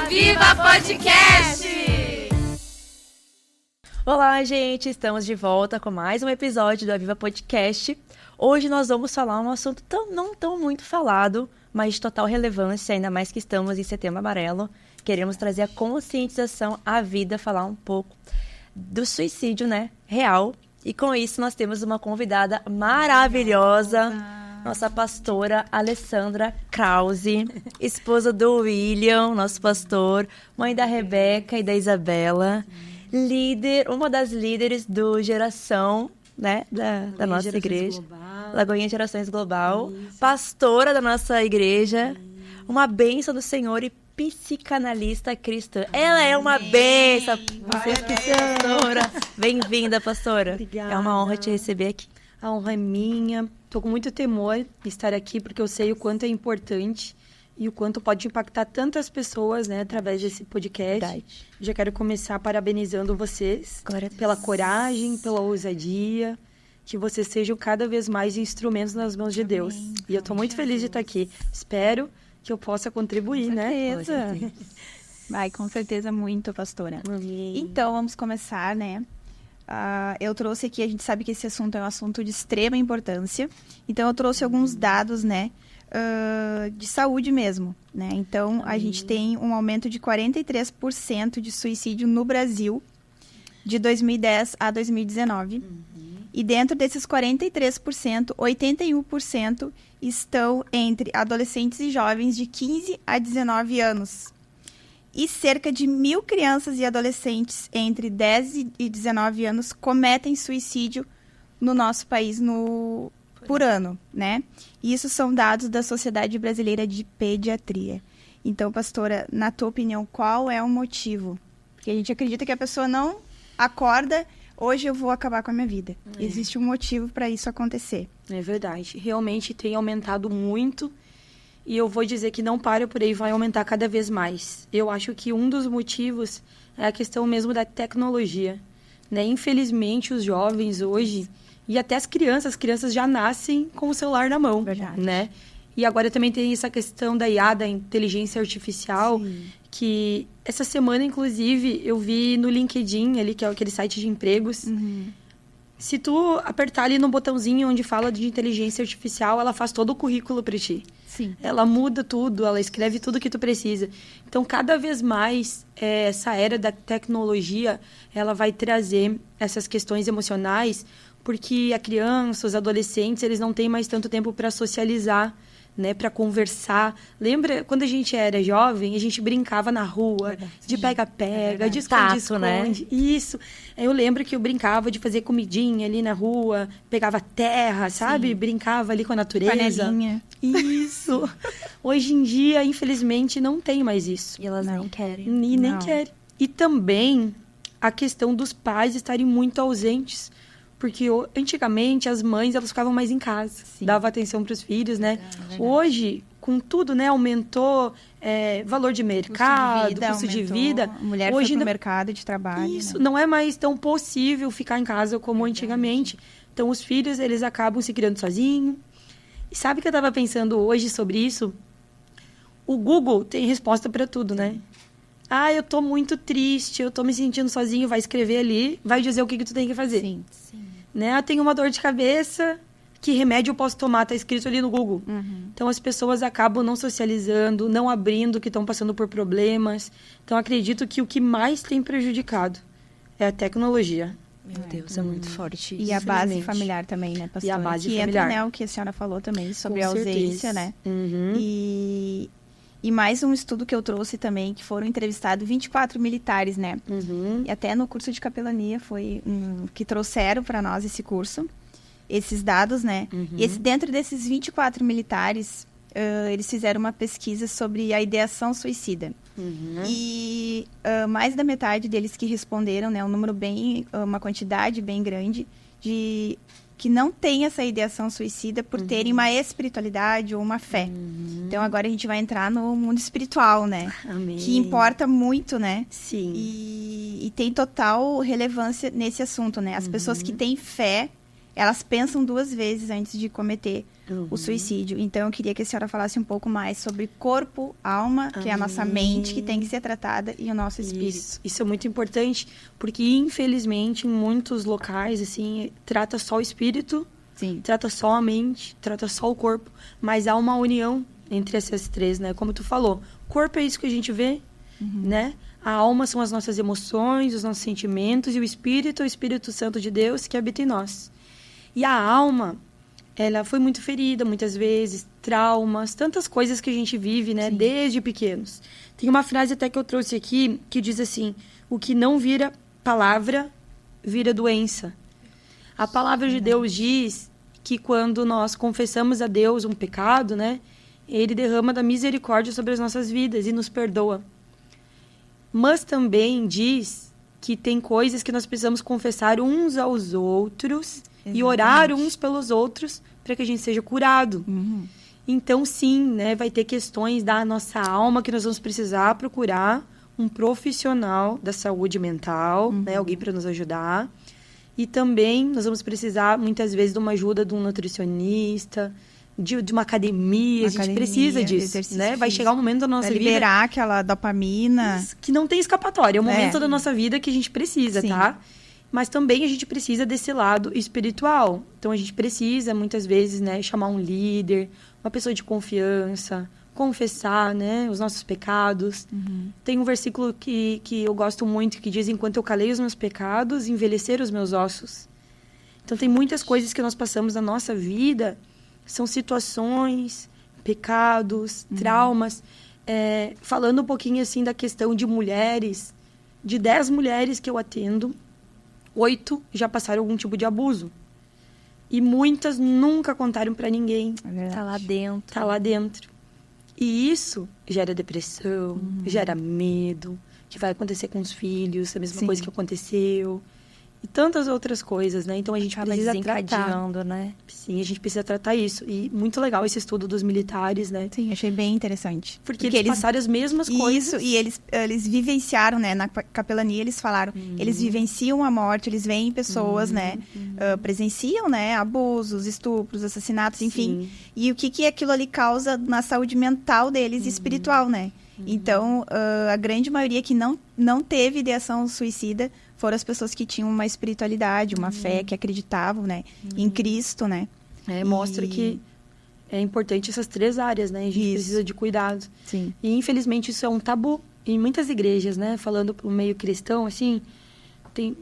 Aviva Podcast! Olá, gente! Estamos de volta com mais um episódio do Aviva Podcast. Hoje nós vamos falar um assunto não tão muito falado, mas de total relevância, ainda mais que estamos em Setembro Amarelo. Queremos trazer a conscientização à vida, falar um pouco do suicídio, né, real. E com isso nós temos uma convidada maravilhosa, nossa pastora Alessandra Krause, esposa do William, nosso pastor, mãe da Rebeca e da Isabela, líder, uma das líderes do Geração, né, da nossa Gerações igreja, Global. Lagoinha Gerações Global, isso. Pastora da nossa igreja, uma bênção do Senhor e psicanalista cristã. Ela é uma bênção. Você que pastora. Bem-vinda, pastora. Obrigada. É uma honra te receber aqui. A honra é minha. Estou com muito temor de estar aqui, porque eu sei o quanto é importante e o quanto pode impactar tantas pessoas, né, através desse podcast. Verdade. Já quero começar parabenizando vocês pela coragem, pela ousadia, que vocês sejam cada vez mais instrumentos nas mãos de Deus. E eu estou muito feliz de estar aqui. Espero que eu possa contribuir, né? Com certeza. Vai, com certeza muito, pastora. Amém. Então, vamos começar, né? Eu trouxe aqui, a gente sabe que esse assunto é um assunto de extrema importância. Então, eu trouxe alguns dados, né? De saúde mesmo, né? Então, a gente tem um aumento de 43% de suicídio no Brasil de 2010 a 2019. E dentro desses 43%, 81% estão entre adolescentes e jovens de 15 a 19 anos. E cerca de 1.000 crianças e adolescentes entre 10 e 19 anos cometem suicídio no nosso país por ano, né? E isso são dados da Sociedade Brasileira de Pediatria. Então, pastora, na tua opinião, qual é o motivo? Porque a gente acredita que a pessoa não acorda, hoje eu vou acabar com a minha vida. Existe um motivo para isso acontecer. É verdade. Realmente tem aumentado muito. E eu vou dizer que não para por aí, vai aumentar cada vez mais. Eu acho que um dos motivos é a questão mesmo da tecnologia, né? Infelizmente, os jovens hoje, e até as crianças já nascem com o celular na mão, verdade, né? E agora também tem essa questão da IA, da inteligência artificial, sim, que essa semana, inclusive, eu vi no LinkedIn, ali, que é aquele site de empregos. Se tu apertar ali no botãozinho onde fala de inteligência artificial, ela faz todo o currículo para ti. Sim. Ela muda tudo, ela escreve tudo que tu precisa. Então, cada vez mais, essa era da tecnologia, ela vai trazer essas questões emocionais, porque a criança, os adolescentes, eles não têm mais tanto tempo para socializar, né, para conversar. Lembra quando a gente era jovem, a gente brincava na rua, verdade, de pega-pega, de esconde-esconde. Né? Isso. Eu lembro que eu brincava de fazer comidinha ali na rua, pegava terra, sabe? Sim. Brincava ali com a natureza. Panelinha. Isso. Hoje em dia, infelizmente, não tem mais isso. E elas nem querem. E nem querem. E também a questão dos pais estarem muito ausentes. Porque antigamente as mães elas ficavam mais em casa, sim, davam atenção para os filhos, né? Verdade. Hoje, com tudo, né, aumentou valor de mercado, custo de vida. A mulher hoje foi pro mercado de trabalho. Isso, né? não é mais tão possível ficar em casa como antigamente. Então, os filhos, eles acabam se criando sozinhos. E sabe que eu estava pensando hoje sobre isso? O Google tem resposta para tudo, né? Eu tô muito triste, eu tô me sentindo sozinho, vai escrever ali, vai dizer o que tu tem que fazer. Sim. Né? Tenho uma dor de cabeça, que remédio eu posso tomar? Tá escrito ali no Google. Então, as pessoas acabam não socializando, não abrindo, que estão passando por problemas. Então, acredito que o que mais tem prejudicado é a tecnologia. Meu Deus, é muito forte isso. E a base familiar também, né, pastora? E a base que familiar. Entra, né, o que a senhora falou também sobre Com a ausência, certeza. Né? E mais um estudo que eu trouxe também, que foram entrevistados 24 militares, né? E até no curso de capelania foi que trouxeram para nós esse curso, esses dados, né? E dentro desses 24 militares, eles fizeram uma pesquisa sobre a ideação suicida. E mais da metade deles que responderam, né? Uma quantidade bem grande de que não tem essa ideação suicida por terem uma espiritualidade ou uma fé. Então, agora a gente vai entrar no mundo espiritual, né? Amém. Que importa muito, né? Sim. E tem total relevância nesse assunto, né? As pessoas que têm fé, elas pensam 2 vezes antes de cometer o suicídio. Então, eu queria que a senhora falasse um pouco mais sobre corpo, alma, que é a nossa mente, que tem que ser tratada, e o nosso espírito. Isso é muito importante, porque, infelizmente, em muitos locais, assim, trata só o espírito, Sim. trata só a mente, trata só o corpo, mas há uma união entre essas 3, né? Como tu falou, corpo é isso que a gente vê, né? A alma são as nossas emoções, os nossos sentimentos, e o Espírito é o Espírito Santo de Deus que habita em nós. E a alma, ela foi muito ferida, muitas vezes, traumas, tantas coisas que a gente vive, né? Desde pequenos. Tem uma frase até que eu trouxe aqui, que diz assim, o que não vira palavra, vira doença. A palavra de Deus diz que quando nós confessamos a Deus um pecado, né? Ele derrama da misericórdia sobre as nossas vidas e nos perdoa. Mas também diz que tem coisas que nós precisamos confessar uns aos outros e orar uns pelos outros para que a gente seja curado. Então, sim, né, vai ter questões da nossa alma que nós vamos precisar procurar um profissional da saúde mental, né, alguém para nos ajudar. E também nós vamos precisar, muitas vezes, de uma ajuda de um nutricionista, de uma academia. A gente precisa disso, né? Vai chegar um momento da nossa vida... liberar aquela dopamina. Que não tem escapatória. É um momento da nossa vida que a gente precisa, tá? Mas também a gente precisa desse lado espiritual. Então, a gente precisa, muitas vezes, né, chamar um líder, uma pessoa de confiança, confessar, né, os nossos pecados. Tem um versículo que eu gosto muito, que diz, enquanto eu calei os meus pecados, envelheceram os meus ossos. Então, tem muitas coisas que nós passamos na nossa vida, são situações, pecados, traumas. Falando um pouquinho, assim, da questão de mulheres, de 10 mulheres que eu atendo, 8 já passaram algum tipo de abuso. E muitas nunca contaram pra ninguém. Tá lá dentro. Tá lá dentro. E isso gera depressão, gera medo, que vai acontecer com os filhos, a mesma coisa que aconteceu. E tantas outras coisas, né? Então, a gente precisa tratar. Né? Sim, a gente precisa tratar isso. E muito legal esse estudo dos militares, né? Sim, achei bem interessante. Porque eles passaram as mesmas coisas. Isso, e eles vivenciaram, né? Na capelania, eles falaram, eles vivenciam a morte, eles veem pessoas, né? Presenciam, né? Abusos, estupros, assassinatos, enfim. E o que aquilo ali causa na saúde mental deles e espiritual, né? Então, a grande maioria que não teve ideação suicida foram as pessoas que tinham uma espiritualidade, uma fé, que acreditavam, né, em Cristo, né? Mostra que é importante essas 3 áreas, né? A gente precisa de cuidado. Sim. E, infelizmente, isso é um tabu em muitas igrejas, né? Falando pro meio cristão, assim,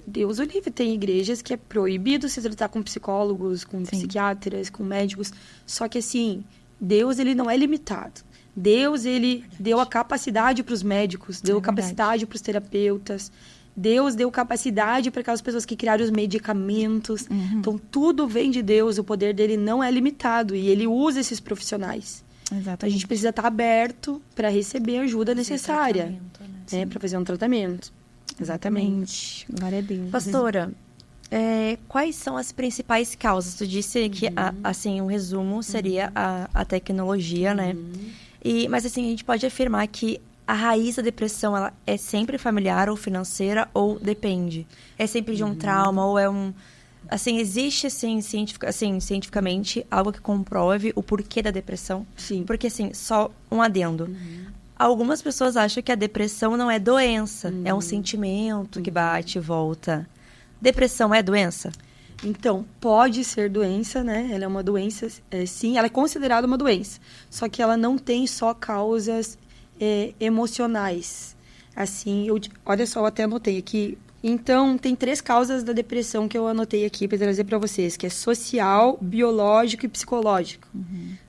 Deus o livre, tem igrejas que é proibido se tratar com psicólogos, com psiquiatras, com médicos. Só que, assim, Deus, ele não é limitado. Deus, ele deu a capacidade para os médicos, deu capacidade para os terapeutas. Deus deu capacidade para aquelas pessoas que criaram os medicamentos. Então, tudo vem de Deus. O poder dele não é limitado. E ele usa esses profissionais. Exatamente. A gente precisa estar aberto para receber a ajuda necessária. Né? Para fazer um tratamento. Exatamente. Glória a Deus. Pastora, quais são as principais causas? Tu disse que, assim, um resumo seria a tecnologia, né? Mas, assim, a gente pode afirmar que a raiz da depressão, ela é sempre familiar ou financeira, ou depende? É sempre de um trauma, ou é um... Assim, existe, assim, cientificamente, algo que comprove o porquê da depressão? Sim. Porque, assim, só um adendo. Algumas pessoas acham que a depressão não é doença, é um sentimento que bate e volta. Depressão é doença? Então, pode ser doença, né? Ela é uma doença, sim, ela é considerada uma doença. Só que ela não tem só causas emocionais. Assim, olha só, eu até anotei aqui. Então, tem 3 causas da depressão que eu anotei aqui para trazer para vocês, que é social, biológico e psicológico.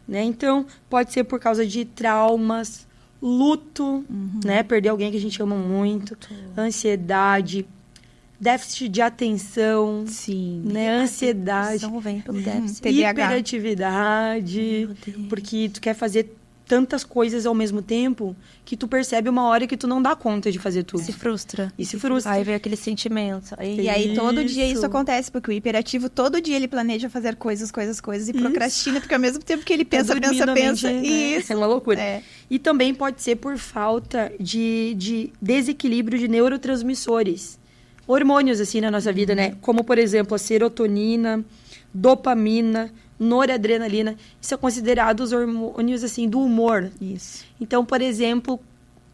Né? Então, pode ser por causa de traumas, luto, né? Perder alguém que a gente ama muito, ansiedade, déficit de atenção, né? Ansiedade, Vem pelo déficit. hiperatividade, porque tu quer fazer tantas coisas ao mesmo tempo que tu percebe uma hora que tu não dá conta de fazer tudo. Se frustra. E se frustra. Aí vem aquele sentimento. E aí todo dia isso acontece, porque o hiperativo todo dia ele planeja fazer coisas e procrastina, porque ao mesmo tempo que ele pensa. Isso. É uma loucura. E também pode ser por falta de desequilíbrio de neurotransmissores. Hormônios, assim, na nossa vida, né? Como, por exemplo, a serotonina, dopamina, noradrenalina. Isso é considerado os hormônios, assim, do humor. Isso. Então, por exemplo,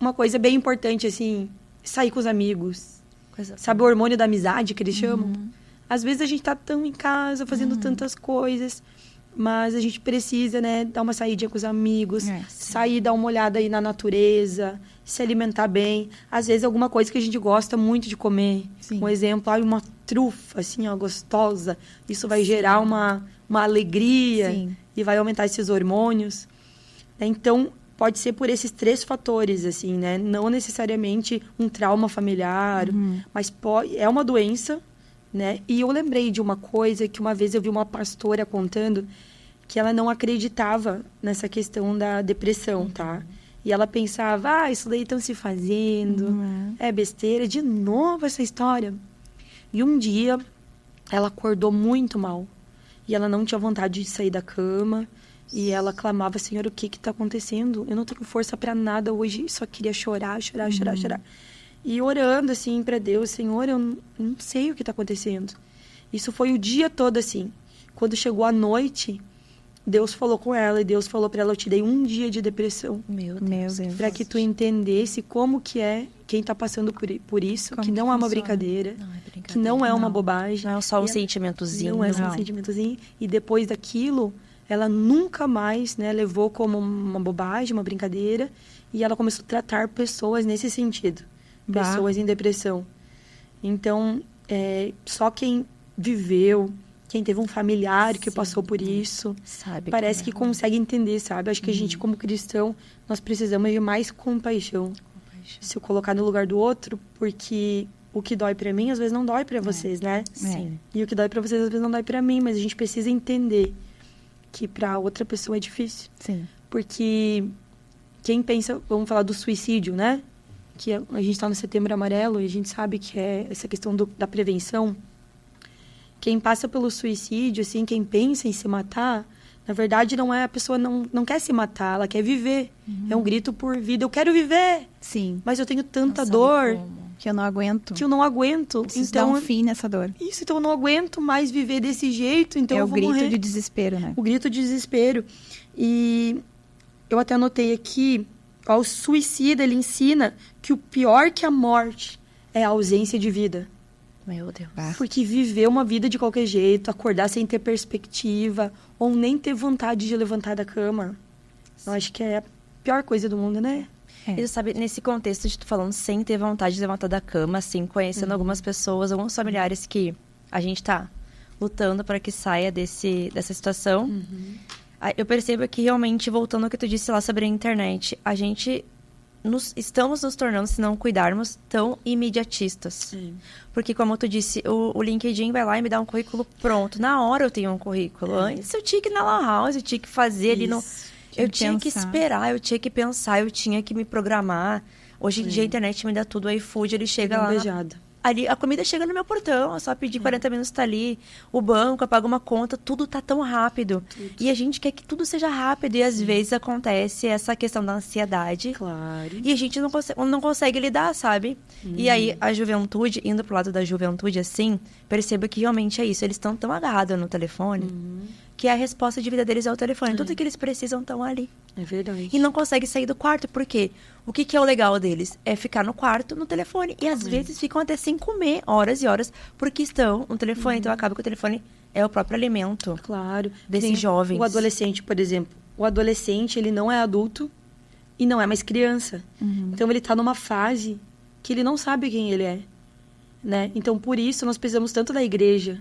uma coisa bem importante, assim, sair com os amigos. Sabe o hormônio da amizade que eles chamam? Às vezes a gente tá tão em casa, fazendo tantas coisas, mas a gente precisa, né, dar uma saída com os amigos, sair, dar uma olhada aí na natureza, se alimentar bem. Às vezes alguma coisa que a gente gosta muito de comer. Sim. Um exemplo, uma trufa, assim, ó, gostosa. Isso vai gerar uma alegria Sim. e vai aumentar esses hormônios. Então, pode ser por esses 3 fatores, assim, né? Não necessariamente um trauma familiar, mas é uma doença, né? E eu lembrei de uma coisa que uma vez eu vi uma pastora contando que ela não acreditava nessa questão da depressão, tá? E ela pensava, isso daí estão se fazendo, é besteira. De novo essa história. E um dia, ela acordou muito mal. E ela não tinha vontade de sair da cama. E ela clamava, Senhor, o que está acontecendo? Eu não tenho força para nada hoje, só queria chorar. E orando, assim, para Deus, Senhor, eu não sei o que está acontecendo. Isso foi o dia todo, assim. Quando chegou a noite, Deus falou com ela, e Deus falou para ela, eu te dei um dia de depressão. Meu Deus. Para que tu entendesse como que é quem está passando por isso, Como que não que é uma funciona. brincadeira, Não é brincadeira. que não é uma bobagem. Não é só um E sentimentozinho. não é só um sentimentozinho. E depois daquilo, ela nunca mais, né, levou como uma bobagem, uma brincadeira. E ela começou a tratar pessoas nesse sentido. Pessoas em depressão. Então, só quem viveu, quem teve um familiar que passou por isso, Sabe parece que como é. consegue entender, sabe? Acho que a gente, como cristão, nós precisamos de mais compaixão. Se eu colocar no lugar do outro, porque o que dói pra mim, às vezes não dói pra vocês, né? Sim. E o que dói pra vocês, às vezes não dói pra mim, mas a gente precisa entender que pra outra pessoa é difícil. Sim. Porque quem pensa, vamos falar do suicídio, né? Que a gente tá no Setembro Amarelo e a gente sabe que é essa questão da prevenção. Quem passa pelo suicídio, assim, quem pensa em se matar, na verdade não é, a pessoa não quer se matar, ela quer viver. É um grito por vida, eu quero viver, Sim. mas eu tenho tanta Não sabe dor como. Que eu não aguento. que eu não aguento. Preciso Então, dar um fim nessa dor. isso, então eu não aguento mais viver desse jeito, então É eu o vou grito morrer. de desespero, né? O grito de desespero. E eu até anotei aqui, o suicida, ele ensina que o pior que a morte é a ausência de vida. Meu Deus. Porque viver uma vida de qualquer jeito, acordar sem ter perspectiva, ou nem ter vontade de levantar da cama, eu acho que é a pior coisa do mundo, né? E tu sabe, nesse contexto de tu falando sem ter vontade de levantar da cama, assim, conhecendo algumas pessoas, alguns familiares que a gente tá lutando para que saia dessa situação, eu percebo que realmente, voltando ao que tu disse lá sobre a internet, a gente estamos nos tornando, se não cuidarmos, tão imediatistas. Sim. Porque, como tu disse, o LinkedIn vai lá e me dá um currículo pronto. Na hora eu tenho um currículo. Antes eu tinha que ir na Lan House, eu tinha que fazer ali no... Eu tinha que esperar, eu tinha que pensar, eu tinha que me programar. Hoje em dia a internet me dá tudo, o iFood, ele chega lá. Ali, a comida chega no meu portão, é só pedir 40 minutos, tá ali. O banco, eu pago uma conta, tudo tá tão rápido. E a gente quer que tudo seja rápido. E às vezes acontece essa questão da ansiedade. Claro. E a gente não consegue lidar, sabe? E aí a juventude, indo pro lado da juventude assim, percebo que realmente é isso. Eles estão tão agarrados no telefone que a resposta de vida deles é o telefone. Tudo que eles precisam estão ali. É verdade. E não consegue sair do quarto, por quê? O que é o legal deles? É ficar no quarto, no telefone. E às vezes ficam até sem comer, horas e horas, porque estão no telefone. Então acaba que o telefone é o próprio alimento. Claro. Desses Tem jovens. O adolescente, por exemplo. O adolescente, ele não é adulto e não é mais criança. Então ele tá numa fase que ele não sabe quem ele é, né? Então por isso nós precisamos tanto da igreja,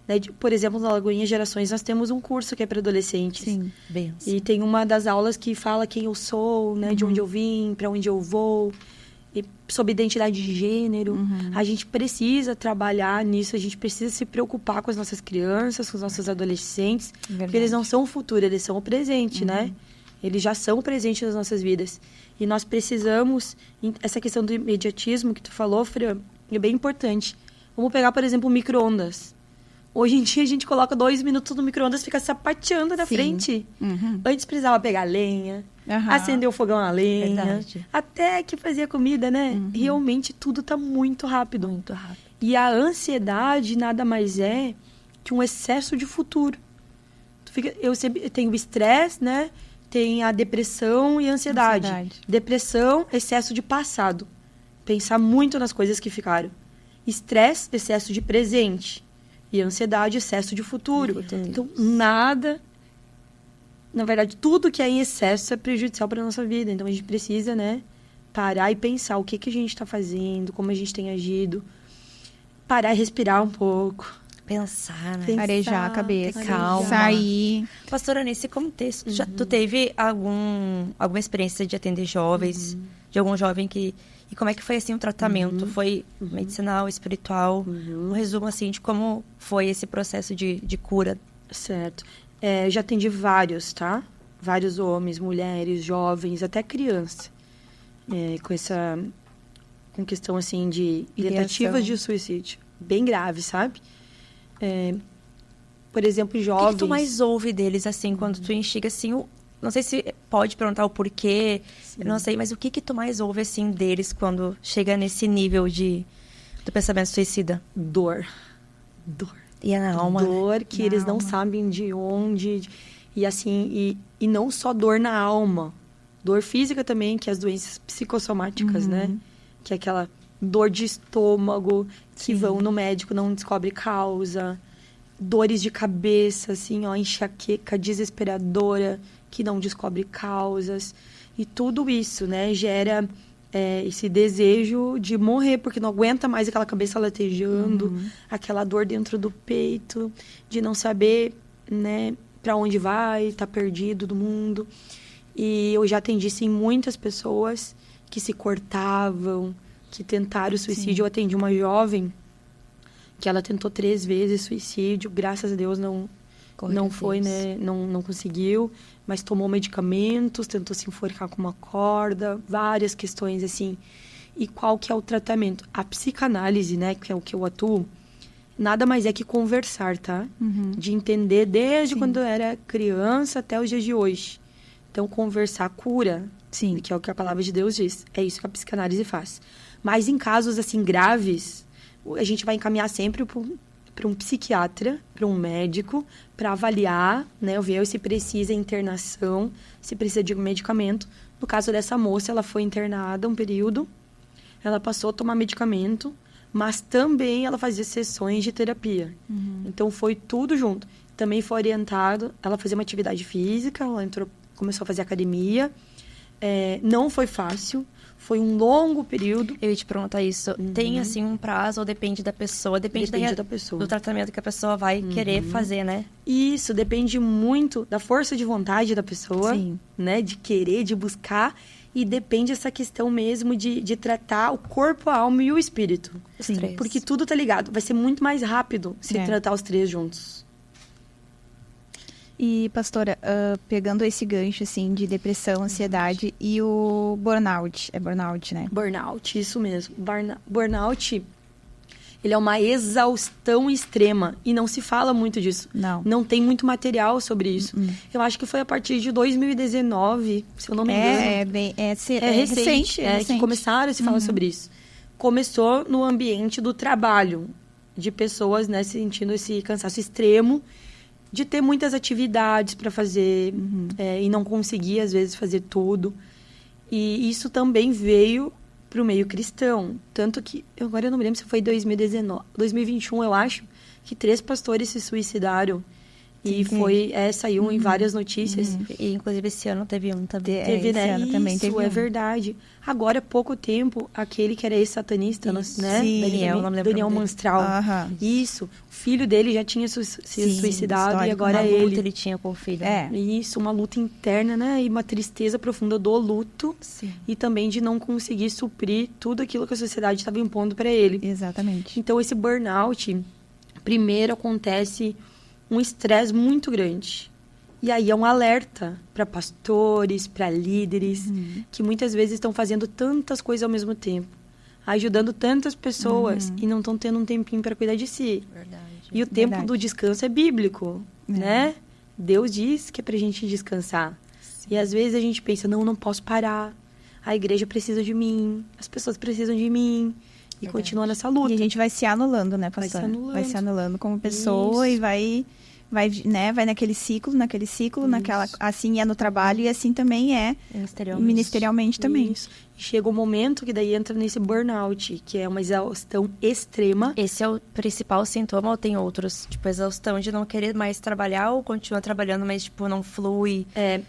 né? Por exemplo, na Lagoinha Gerações nós temos um curso que é para adolescentes. Sim. Benção. E tem uma das aulas que fala quem eu sou, né? De onde eu vim, para onde eu vou, e sobre identidade de gênero. A gente precisa trabalhar nisso, a gente precisa se preocupar com as nossas crianças, com os nossos adolescentes, porque eles não são o futuro, eles são o presente, né? Eles já são o presente das nossas vidas. E nós precisamos, essa questão do imediatismo que tu falou, Fran, é bem importante. Vamos pegar, por exemplo, o micro-ondas. Hoje em dia a gente coloca 2 minutos no micro-ondas e fica sapateando na frente. Antes precisava pegar lenha, acender o fogão a lenha, Verdade. até que fazia comida, né? Realmente tudo tá muito rápido. Muito rápido. E a ansiedade nada mais é de um excesso de futuro. Eu sempre tenho o estresse, né? Tem a depressão e a ansiedade. Depressão, excesso de passado. Pensar muito nas coisas que ficaram. Estresse, excesso de presente. E ansiedade, excesso de futuro. Então, nada... Na verdade, tudo que é em excesso é prejudicial para a nossa vida. Então, a gente precisa, né, parar e pensar o que a gente está fazendo, como a gente tem agido. Parar e respirar um pouco. Pensar, né? Arejar a cabeça. Calma. Sair. Pastora, nesse contexto, tu teve alguma experiência de atender jovens, de algum jovem que... E como é que foi, assim, o tratamento? Foi medicinal, espiritual? Um resumo, assim, de como foi esse processo de cura. Certo. Já atendi vários, tá? Vários homens, mulheres, jovens, até criança. Com questão, assim, de tentativas de suicídio. Bem grave, sabe? Por exemplo, jovens... O que tu mais ouve deles, assim, quando tu enxerga, assim... Não sei se pode perguntar o porquê, eu não sei, mas o que tu mais ouve, assim, deles quando chega nesse nível do pensamento suicida? Dor. E é na alma. Dor que eles não sabem de onde. E assim, e não só dor na alma. Dor física também, que é as doenças psicossomáticas, né? Que é aquela dor de estômago, que vão no médico, não descobre causa. Dores de cabeça, assim, ó, enxaqueca desesperadora, que não descobre causas. E tudo isso, né, gera esse desejo de morrer, porque não aguenta mais aquela cabeça latejando, aquela dor dentro do peito, de não saber, né, para onde vai, tá perdido do mundo. E eu já atendi, sim, muitas pessoas que se cortavam, que tentaram suicídio. Eu atendi uma jovem que ela tentou 3 vezes suicídio, graças a Deus não foi, né, não conseguiu, mas tomou medicamentos, tentou se enforcar com uma corda, várias questões assim. E qual que é o tratamento? A psicanálise, né, que é o que eu atuo, nada mais é que conversar, tá? De entender desde quando eu era criança até os dias de hoje. Então, conversar cura, que é o que a palavra de Deus diz. É isso que a psicanálise faz. Mas em casos, assim, graves, a gente vai encaminhar sempre para um psiquiatra, para um médico, para avaliar, né, ver se precisa de internação, se precisa de medicamento. No caso dessa moça, ela foi internada um período, ela passou a tomar medicamento, mas também ela fazia sessões de terapia. Então, foi tudo junto. Também foi orientado, ela fazia uma atividade física, ela começou a fazer academia. Não foi fácil, foi um longo período. Eu ia te perguntar isso. Tem, assim, um prazo ou depende da pessoa? Depende da pessoa. Do tratamento que a pessoa vai querer fazer, né? Isso, depende muito da força de vontade da pessoa, né? De querer, de buscar. E depende dessa questão mesmo de tratar o corpo, a alma e o espírito. Porque tudo tá ligado. Vai ser muito mais rápido se tratar os 3 juntos. E, pastora, pegando esse gancho, assim, de depressão, ansiedade e o burnout. É burnout, né? Burnout, isso mesmo. Burnout, ele é uma exaustão extrema. E não se fala muito disso. Não tem muito material sobre isso. Eu acho que foi a partir de 2019, se eu não me engano. É recente. Que começaram a se falar sobre isso. Começou no ambiente do trabalho. De pessoas, né, sentindo esse cansaço extremo. De ter muitas atividades para fazer e não conseguir, às vezes, fazer tudo. E isso também veio para o meio cristão. Tanto que, agora eu não me lembro se foi 2021, eu acho, que 3 pastores se suicidaram. E saiu em várias notícias. E, inclusive, esse ano teve um também. Teve, né? Esse ano também teve é verdade. Agora, há pouco tempo, aquele que era ex-satanista, né? Daniel Monstral. Isso. O filho dele já tinha se suicidado e agora uma luta ele tinha com o filho. Isso, uma luta interna, né? E uma tristeza profunda do luto. E também de não conseguir suprir tudo aquilo que a sociedade estava impondo para ele. Exatamente. Então, esse burnout, primeiro acontece um estresse muito grande. E aí é um alerta para pastores, para líderes, que muitas vezes estão fazendo tantas coisas ao mesmo tempo, ajudando tantas pessoas e não estão tendo um tempinho para cuidar de si. E o tempo do descanso é bíblico, né? Deus diz que é pra gente descansar. E às vezes a gente pensa, não posso parar. A igreja precisa de mim, as pessoas precisam de mim. e continua nessa luta. E a gente vai se anulando, né, pastora? Vai se anulando como pessoa e vai naquele ciclo, naquela, assim é no trabalho e assim também é ministerialmente também. Isso. Chega um momento que daí entra nesse burnout, que é uma exaustão extrema. Esse é o principal sintoma ou tem outros? Tipo, exaustão de não querer mais trabalhar ou continua trabalhando, mas, tipo, não flui?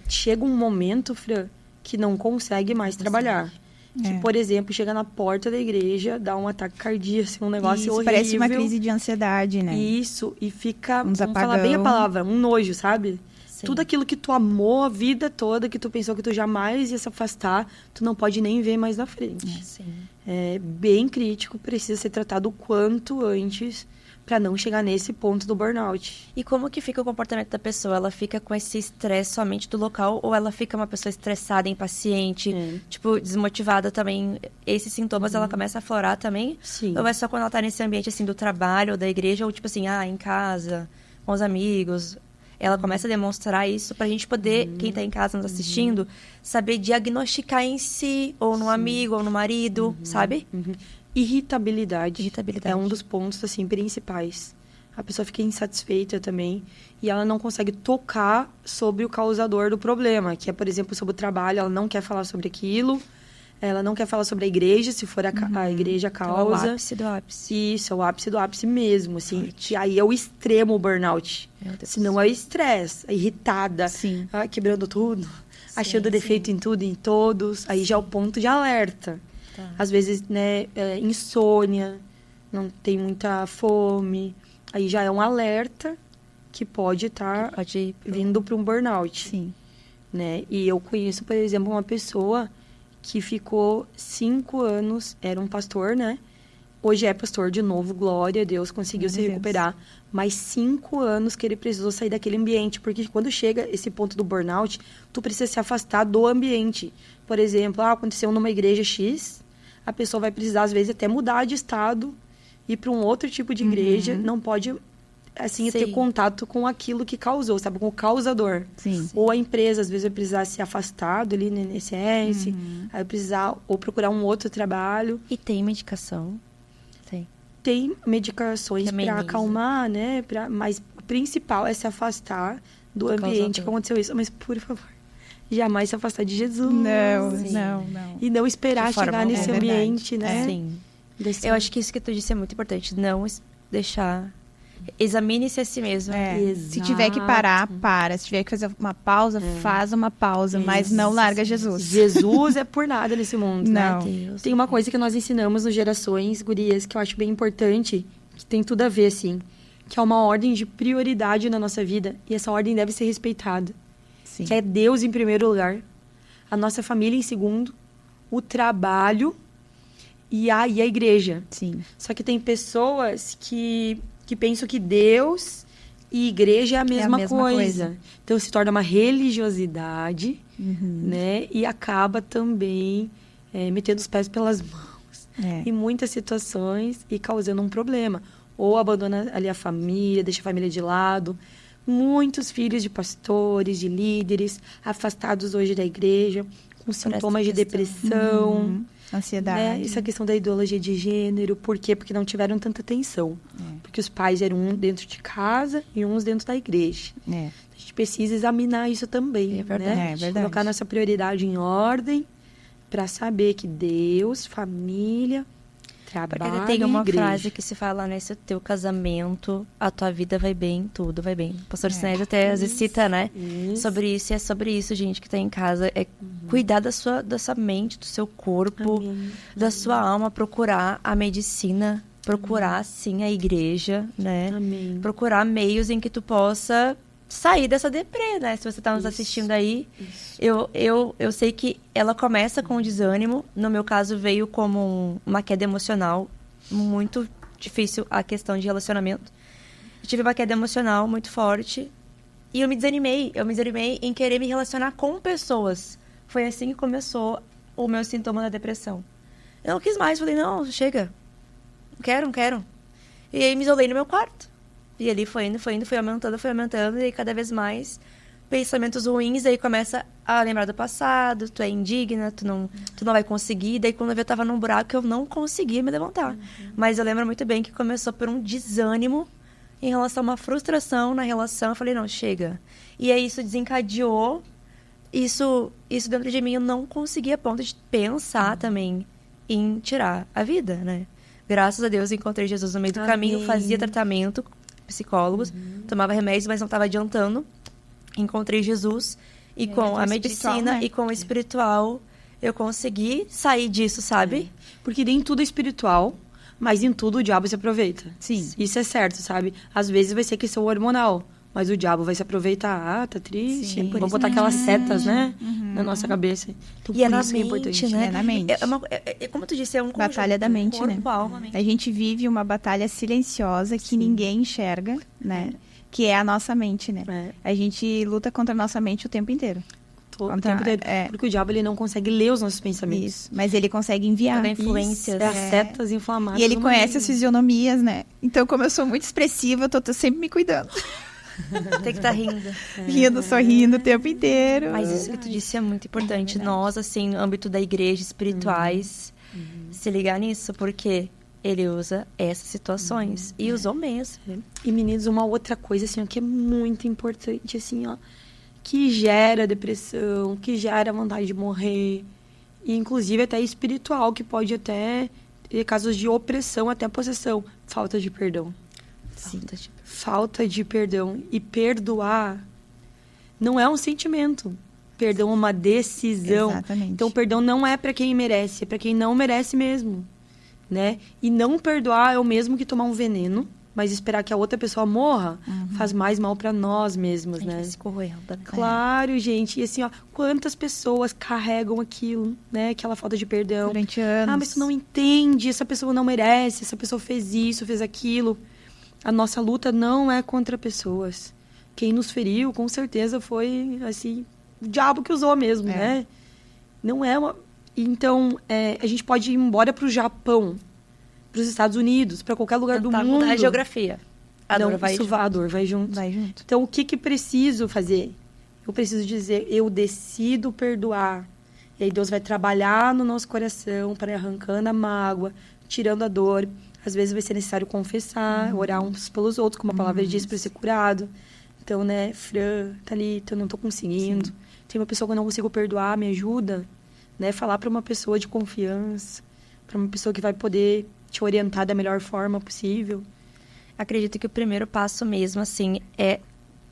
Chega um momento, Fran, que não consegue mais trabalhar. Que, por exemplo, chega na porta da igreja, dá um ataque cardíaco, assim, um negócio horrível. Parece uma crise de ansiedade, né? Isso, e fica, vamos falar bem a palavra, um nojo, sabe? Sim. Tudo aquilo que tu amou a vida toda, que tu pensou que tu jamais ia se afastar, tu não pode nem ver mais na frente. Sim. É bem crítico, precisa ser tratado o quanto antes para não chegar nesse ponto do burnout. E como que fica o comportamento da pessoa? Ela fica com esse estresse somente do local ou ela fica uma pessoa estressada, impaciente, tipo, desmotivada também? Esses sintomas ela começa a aflorar também? Sim. Ou é só quando ela tá nesse ambiente, assim, do trabalho ou da igreja, ou tipo assim, em casa, com os amigos? Ela começa a demonstrar isso pra gente poder, quem tá em casa nos assistindo, saber diagnosticar em si, ou no amigo, ou no marido, sabe? Irritabilidade é um dos pontos, assim, principais. A pessoa fica insatisfeita também e ela não consegue tocar sobre o causador do problema, que é, por exemplo, sobre o trabalho, ela não quer falar sobre aquilo, ela não quer falar sobre a igreja, se for a igreja a causa. É o ápice do ápice. Isso, é o ápice do ápice mesmo, assim. Que aí é o extremo burnout. Se não é o estresse, irritada, quebrando tudo, achando defeito em tudo e em todos, aí já é o ponto de alerta. Tá. Às vezes, né, insônia, não tem muita fome. Aí já é um alerta que pode estar vindo para um burnout. Sim. Né? E eu conheço, por exemplo, uma pessoa que ficou 5 anos, era um pastor, né? Hoje é pastor de novo, glória a Deus, conseguiu se recuperar. Mas 5 anos que ele precisou sair daquele ambiente. Porque quando chega esse ponto do burnout, tu precisa se afastar do ambiente. Por exemplo, aconteceu numa igreja X, a pessoa vai precisar, às vezes, até mudar de estado, ir para um outro tipo de igreja, não pode, assim, ter contato com aquilo que causou, sabe? Com o causador. Sim. Ou a empresa, às vezes, vai precisar se afastar ali no INSS, aí vai precisar ou procurar um outro trabalho. E tem medicação? Tem medicações para acalmar, né? Mas o principal é se afastar do ambiente que aconteceu isso. Mas, por favor, jamais se afastar de Jesus. Não. E não esperar chegar nesse ambiente, né? Sim. Eu acho que isso que tu disse é muito importante. Não deixar... Examine-se a si mesmo. Se tiver que parar, para. Se tiver que fazer uma pausa, faz uma pausa. Mas não larga Jesus. Jesus é por nada nesse mundo, não. Né? Tem uma coisa que nós ensinamos no Gerações, gurias, que eu acho bem importante, que tem tudo a ver, assim, que é uma ordem de prioridade na nossa vida. E essa ordem deve ser respeitada. Sim. Que é Deus em primeiro lugar, a nossa família em segundo, o trabalho e a igreja. Sim. Só que tem pessoas que pensam que Deus e igreja é a mesma coisa. Então, se torna uma religiosidade, né? E acaba também metendo os pés pelas mãos em muitas situações e causando um problema. Ou abandona ali a família, deixa a família de lado. Muitos filhos de pastores, de líderes, afastados hoje da igreja, com sintomas de depressão. Ansiedade. Né? Essa questão da ideologia de gênero. Por quê? Porque não tiveram tanta atenção. Porque os pais eram um dentro de casa e uns dentro da igreja. A gente precisa examinar isso também. É verdade. Né? Colocar nossa prioridade em ordem para saber que Deus, família, trabalho, porque tem uma igreja. frase que se fala, né? Se o teu casamento, a tua vida vai bem, tudo vai bem. O pastor Sinésio até às vezes cita, né? Sobre isso. E é sobre isso, gente, que tá em casa. É cuidar da sua mente, do seu corpo, da sua alma. Procurar a medicina. Procurar, sim, a igreja, né? Amém. Procurar meios em que tu possa sair dessa deprê, né? Se você tá nos assistindo aí. Eu sei que ela começa com desânimo. No meu caso, veio como uma queda emocional. Muito difícil a questão de relacionamento. Eu tive uma queda emocional muito forte. E eu me desanimei. Eu me desanimei em querer me relacionar com pessoas. Foi assim que começou o meu sintoma da depressão. Eu não quis mais. Falei, não, chega. Não quero. E aí me isolei no meu quarto. E ali foi indo, fui aumentando. E cada vez mais pensamentos ruins, aí começa a lembrar do passado, tu é indigna, tu não vai conseguir. Daí quando eu vi, eu tava num buraco que eu não conseguia me levantar. Mas eu lembro muito bem que começou por um desânimo em relação a uma frustração na relação. Eu falei, não, chega. E aí isso desencadeou, isso dentro de mim, eu não conseguia a ponto de pensar também em tirar a vida, né? Graças a Deus, eu encontrei Jesus no meio do caminho, fazia tratamento, psicólogos, tomava remédios, mas não estava adiantando. Encontrei Jesus e com a medicina, né? E com o espiritual, eu consegui sair disso, sabe? Porque nem tudo é espiritual, mas em tudo o diabo se aproveita. Sim. Isso é certo, sabe? Às vezes vai ser questão hormonal, mas o diabo vai se aproveitar. Ah, tá triste. Sim, vamos botar aquelas setas, né? Na nossa cabeça. Então, E é por na isso que é mente, importante. né? É na mente. Como tu disse, é um Batalha da mente, corpo, né? alma, mente. A gente vive uma batalha silenciosa que ninguém enxerga, né? Que é a nossa mente, né? É. A gente luta contra a nossa mente o tempo inteiro. O Contra- tempo inteiro. é. Porque o diabo, ele não consegue ler os nossos pensamentos. Isso. Mas ele consegue enviar. Cada influências. É as setas inflamadas. E ele do conhece maligno. as fisionomias, né? Então, como eu sou muito expressiva, eu tô sempre me cuidando. Tem que estar rindo. Rindo, sorrindo o tempo inteiro. Mas isso que tu disse é muito importante. Nós, assim, no âmbito da igreja, espirituais, se ligar nisso, porque ele usa essas situações. E usou mesmo. E, meninos, uma outra coisa, assim, ó, que é muito importante, assim, ó, que gera depressão, que gera vontade de morrer, e inclusive até espiritual, que pode até ter casos de opressão, até possessão, falta de perdão. Falta de perdão. E perdoar não é um sentimento. Perdão é uma decisão. Exatamente. Então, perdão não é para quem merece, é para quem não merece mesmo, né? E não perdoar é o mesmo que tomar um veneno, mas esperar que a outra pessoa morra faz mais mal para nós mesmos, A gente né? vai se corroendo, né? Claro, gente. E assim, ó, quantas pessoas carregam aquilo, né? Aquela falta de perdão. Durante anos. Ah, mas tu não entende, essa pessoa não merece, essa pessoa fez isso, fez aquilo. A nossa luta não é contra pessoas. Quem nos feriu, com certeza, foi, assim, o diabo que usou mesmo, né? Não é uma... Então, a gente pode ir embora pro Japão, pros Estados Unidos, para qualquer lugar do mundo. Mudar a geografia. A dor Não, vai isso a dor vai junto. Vai junto. Então, o que preciso fazer? Eu preciso dizer, eu decido perdoar. E aí Deus vai trabalhar no nosso coração para ir arrancando a mágoa, tirando a dor. Às vezes vai ser necessário confessar, orar uns pelos outros, como a palavra diz, para ser curado. Então, né, Fran, Thalita, eu não tô conseguindo. Tem uma pessoa que eu não consigo perdoar, me ajuda. Né, falar para uma pessoa de confiança, para uma pessoa que vai poder te orientar da melhor forma possível. Acredito que o primeiro passo mesmo, assim, é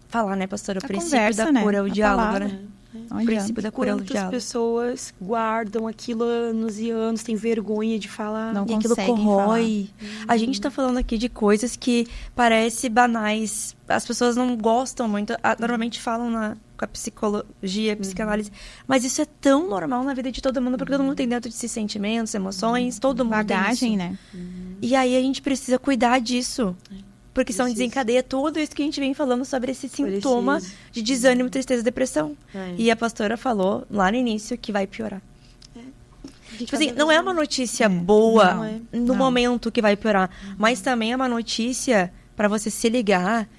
falar, né, pastora? O A princípio conversa, da né? cura, o A diálogo, palavra. né? Não O adianta. princípio da cura é o Quantas diálogo. pessoas guardam aquilo anos e anos, têm vergonha de falar. Não E aquilo conseguem corrói. A gente tá falando aqui de coisas que parecem banais. As pessoas não gostam muito. Normalmente falam com a psicologia, psicanálise. Mas isso é tão normal na vida de todo mundo, porque todo mundo tem dentro de si sentimentos, emoções. Todo mundo Bagagem, tem isso. né? E aí a gente precisa cuidar disso. Porque são desencadeia tudo isso que a gente vem falando sobre esse sintoma de desânimo, tristeza e depressão. E a pastora falou lá no início que vai piorar. Tipo assim, não é uma notícia boa Não é. no Não. momento que vai piorar, mas também é uma notícia para você se ligar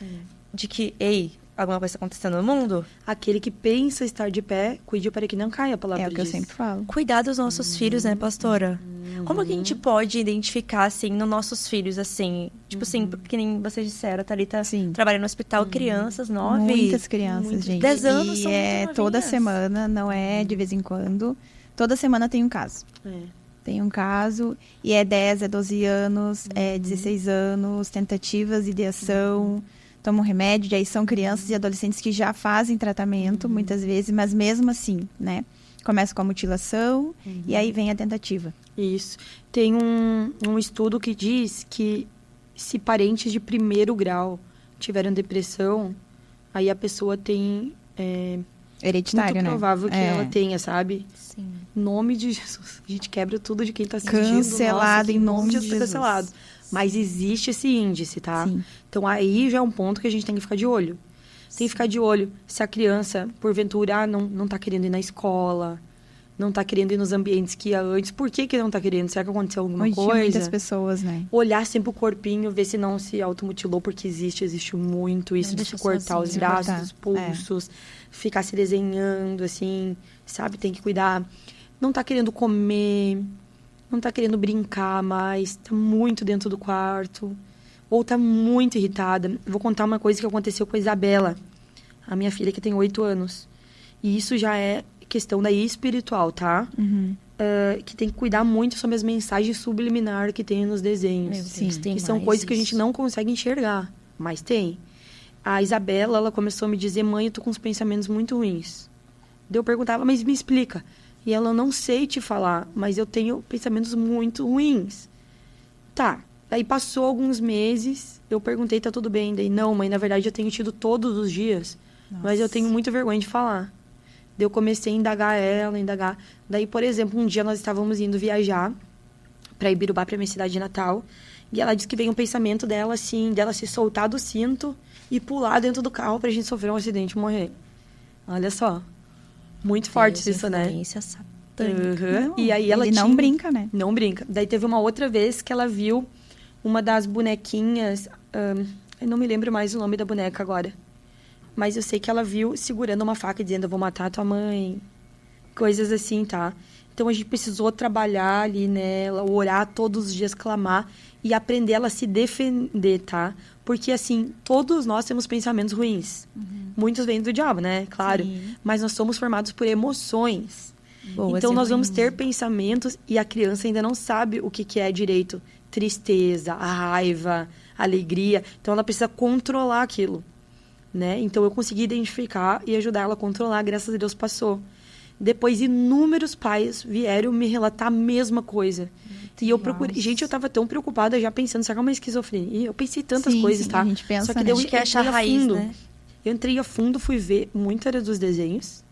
de que, ei, alguma coisa está acontecendo no mundo. Aquele que pensa estar de pé, cuide para que não caia, a palavra É o que eu diz. sempre falo. Cuidar dos nossos filhos, né, pastora? Como que a gente pode identificar, assim, nos nossos filhos, assim? Tipo assim, porque nem vocês disseram, a Thalita Sim. trabalha no hospital, crianças, 9... Muitas crianças, gente. 10 anos e são é muito toda novinhas. semana, não é de vez em quando. Toda semana tem um caso. É. Tem um caso, e é 10, é 12 anos, é 16 anos, tentativas, ideação, tomam remédio, e aí são crianças e adolescentes que já fazem tratamento, muitas vezes, mas mesmo assim, né? Começa com a mutilação, e aí vem a tentativa. Isso. Tem um estudo que diz que se parentes de primeiro grau tiveram depressão, aí a pessoa tem... Hereditário, muito né? provável que ela tenha, sabe? Sim. Em nome de Jesus. A gente quebra tudo de quem tá assistindo. Cancelado em nome de Jesus. Jesus. Cancelado. Mas existe esse índice, tá? Sim. Então aí já é um ponto que a gente tem que ficar de olho. Tem que ficar de olho se a criança, porventura, não tá querendo ir na escola, não tá querendo ir nos ambientes que ia antes. Por que não tá querendo? Será que aconteceu alguma Onde tinha coisa? muitas pessoas, né? Olhar sempre o corpinho, ver se não se automutilou, porque existe muito isso, de deixa se cortar os sozinho. braços, Cortar, os pulsos, ficar se desenhando, assim, sabe? Tem que cuidar. Não tá querendo comer, não tá querendo brincar mais, tá muito dentro do quarto, ou tá muito irritada. Vou contar uma coisa que aconteceu com a Isabela, a minha filha que tem 8 anos. E isso já é questão daí espiritual, tá? Que tem que cuidar muito sobre as mensagens subliminares que tem nos desenhos. Meu Sim, Deus, tem Que são mais coisas que a gente isso. não consegue enxergar, mas tem. A Isabela, ela começou a me dizer, mãe, eu tô com uns pensamentos muito ruins. Daí eu perguntava, mas me explica. E ela, não sei te falar, mas eu tenho pensamentos muito ruins. Tá. Aí passou alguns meses, eu perguntei, tá tudo bem? Daí, não, mãe, na verdade eu tenho tido todos os dias, mas eu tenho muita vergonha de falar. Daí eu comecei a indagar ela, indagar. Daí, por exemplo, um dia nós estávamos indo viajar para Ibirubá, para minha cidade natal, e ela disse que veio um pensamento dela, assim, dela se soltar do cinto e pular dentro do carro pra gente sofrer um acidente e morrer. Olha só. Muito forte Deus, isso, né? influência satânica. Uhum. E aí ela Ele não tinha... brinca, né? Não brinca. Daí teve uma outra vez que ela viu uma das bonequinhas... eu não me lembro mais o nome da boneca agora. Mas eu sei que ela viu segurando uma faca e dizendo, eu vou matar a tua mãe. Coisas assim, tá? Então a gente precisou trabalhar ali nela, orar todos os dias, clamar e aprender ela a se defender, tá? Porque, assim, todos nós temos pensamentos ruins. Muitos vêm do diabo, né? Claro. Sim. Mas nós somos formados por emoções. Boas Então, e nós vamos ruins. ter pensamentos e a criança ainda não sabe o que é direito. Tristeza, a raiva, a alegria. Então, ela precisa controlar aquilo, né? Então, eu consegui identificar e ajudar ela a controlar. Graças a Deus, passou. Depois, inúmeros pais vieram me relatar a mesma coisa. E eu procurei... Gente, eu tava tão preocupada já pensando, será que é uma esquizofrenia? Eu pensei tantas Sim, coisas, sim, tá? a gente pensa, Só que né? daí A gente quer achar a entrei a raiz, fundo. né? Eu entrei a fundo, fui ver muito era dos desenhos.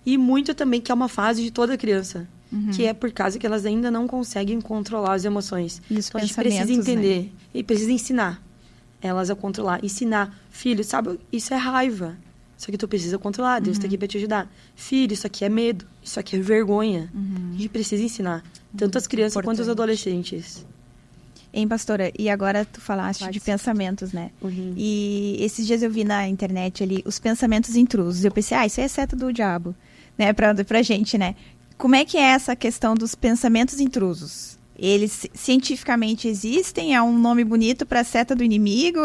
E muito também que é uma fase de toda criança. Que é por causa que elas ainda não conseguem controlar as emoções. E os Então a gente precisa pensamentos, né? entender. E precisa ensinar elas a controlar. Ensinar. Filho, sabe, isso é raiva. Isso aqui tu precisa controlar. Deus tá aqui pra te ajudar. Filho, isso aqui é medo. Isso aqui é vergonha. A gente precisa ensinar. Tanto as crianças quanto os importante. adolescentes. Hein, pastora? E agora tu falaste Pode de ser. pensamentos, né? Uhum. E esses dias eu vi na internet ali os pensamentos intrusos. Eu pensei, isso aí é seta do diabo, né? Pra gente, né? Como é que é essa questão dos pensamentos intrusos? Eles cientificamente existem? É um nome bonito para seta do inimigo?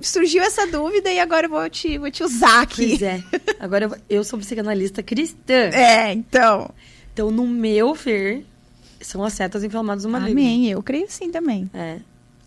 Surgiu essa dúvida e agora eu vou te usar aqui. Pois é. Agora eu sou psicanalista cristã. Então. Então, no meu ver, são as setas inflamadas do maligno. Amém. Eu creio sim também. É.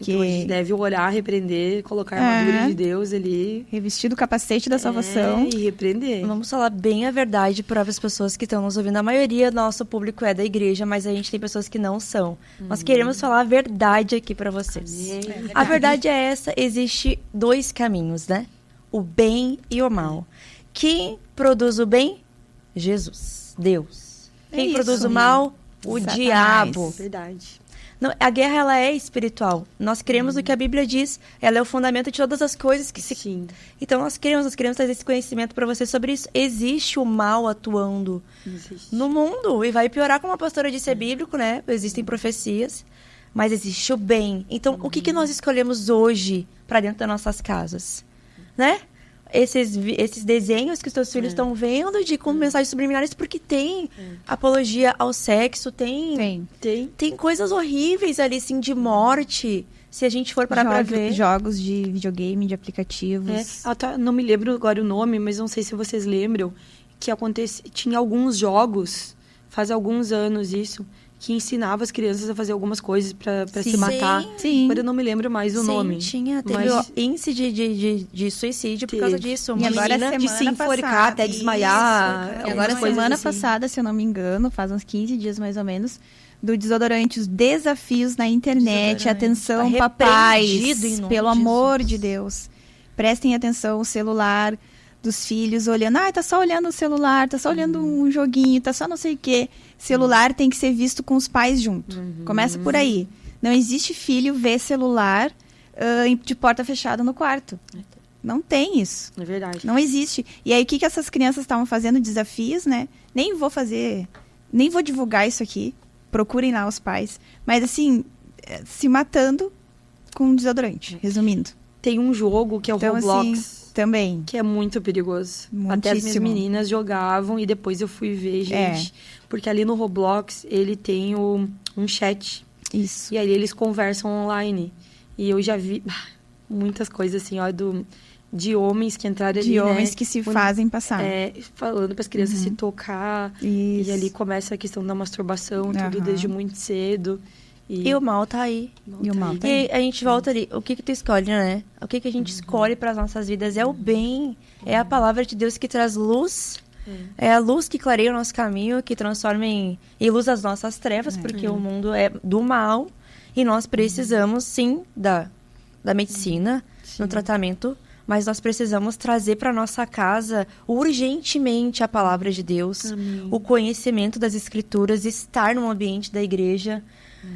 Que- Então, a gente deve orar, repreender, colocar a armadura de Deus ali. Revestido o capacete da salvação. E repreender. Vamos falar bem a verdade para as pessoas que estão nos ouvindo. A maioria do nosso público é da igreja, mas a gente tem pessoas que não são. Nós queremos falar a verdade aqui para vocês. Amém. A verdade é essa, existe 2 caminhos, né? O bem e o mal. Quem produz o bem? Jesus, Deus. Quem isso. produz o mal? O Satanás. diabo. Verdade. Não, a guerra, ela é espiritual. Nós cremos no que a Bíblia diz. Ela é o fundamento de todas as coisas que se... Sim. Então, nós queremos trazer esse conhecimento para você sobre isso. Existe o mal atuando Existe. no mundo. E vai piorar, como a pastora disse, é bíblico, né? Existem profecias. Mas existe o bem. Então, o que nós escolhemos hoje para dentro das nossas casas? Né? Esses desenhos que os teus filhos estão vendo com mensagens subliminares, porque tem apologia ao sexo, tem coisas horríveis ali, assim, de morte, se a gente for parar pra ver. Jogos de videogame, de aplicativos. Não me lembro agora o nome, mas não sei se vocês lembram que tinha alguns jogos, faz alguns anos isso, que ensinava as crianças a fazer algumas coisas pra se matar. Sim. Agora eu não me lembro mais o nome. Teve Mas- índice de suicídio por causa disso. E agora, Ensina de se semana enforcar passada, até desmaiar. E algumas agora, coisas semana assim. passada, se eu não me engano, faz uns 15 dias mais ou menos, do desodorante, os desafios na internet. Desodorante. Atenção, Tá papais, repreendido em nome pelo de amor Jesus. de Deus. Prestem atenção, o celular dos filhos olhando. Tá só olhando o celular, tá só olhando um joguinho, tá só não sei o quê. Celular tem que ser visto com os pais junto. Começa por aí. Não existe filho ver celular de porta fechada no quarto. Não tem isso. É verdade. Não existe. E aí, o que essas crianças estavam fazendo? Desafios, né? Nem vou fazer nem vou divulgar isso aqui, procurem lá os pais, mas assim, se matando com desodorante, resumindo. Tem um jogo que é o Então, Roblox, assim, também. que é muito perigoso. Até as minhas Muitíssimo. meninas jogavam e depois eu fui ver, gente. Porque ali no Roblox, ele tem um chat. Isso. E aí eles conversam online. E eu já vi muitas coisas assim, ó, de homens que entraram ali, De homens né? que se fazem passar. Falando para as crianças se tocar. Isso. E ali começa a questão da masturbação, tudo Aham. desde muito cedo. E o mal tá aí. E o mal tá E a gente volta ali. O que tu escolhe, né? O que a gente escolhe para as nossas vidas é o bem. É a palavra de Deus que traz luz. É a luz que clareia o nosso caminho, que transforma em luz as nossas trevas, porque o mundo é do mal. E nós precisamos, sim, da medicina, no tratamento, mas nós precisamos trazer para nossa casa urgentemente a palavra de Deus, o conhecimento das Escrituras, estar no ambiente da igreja.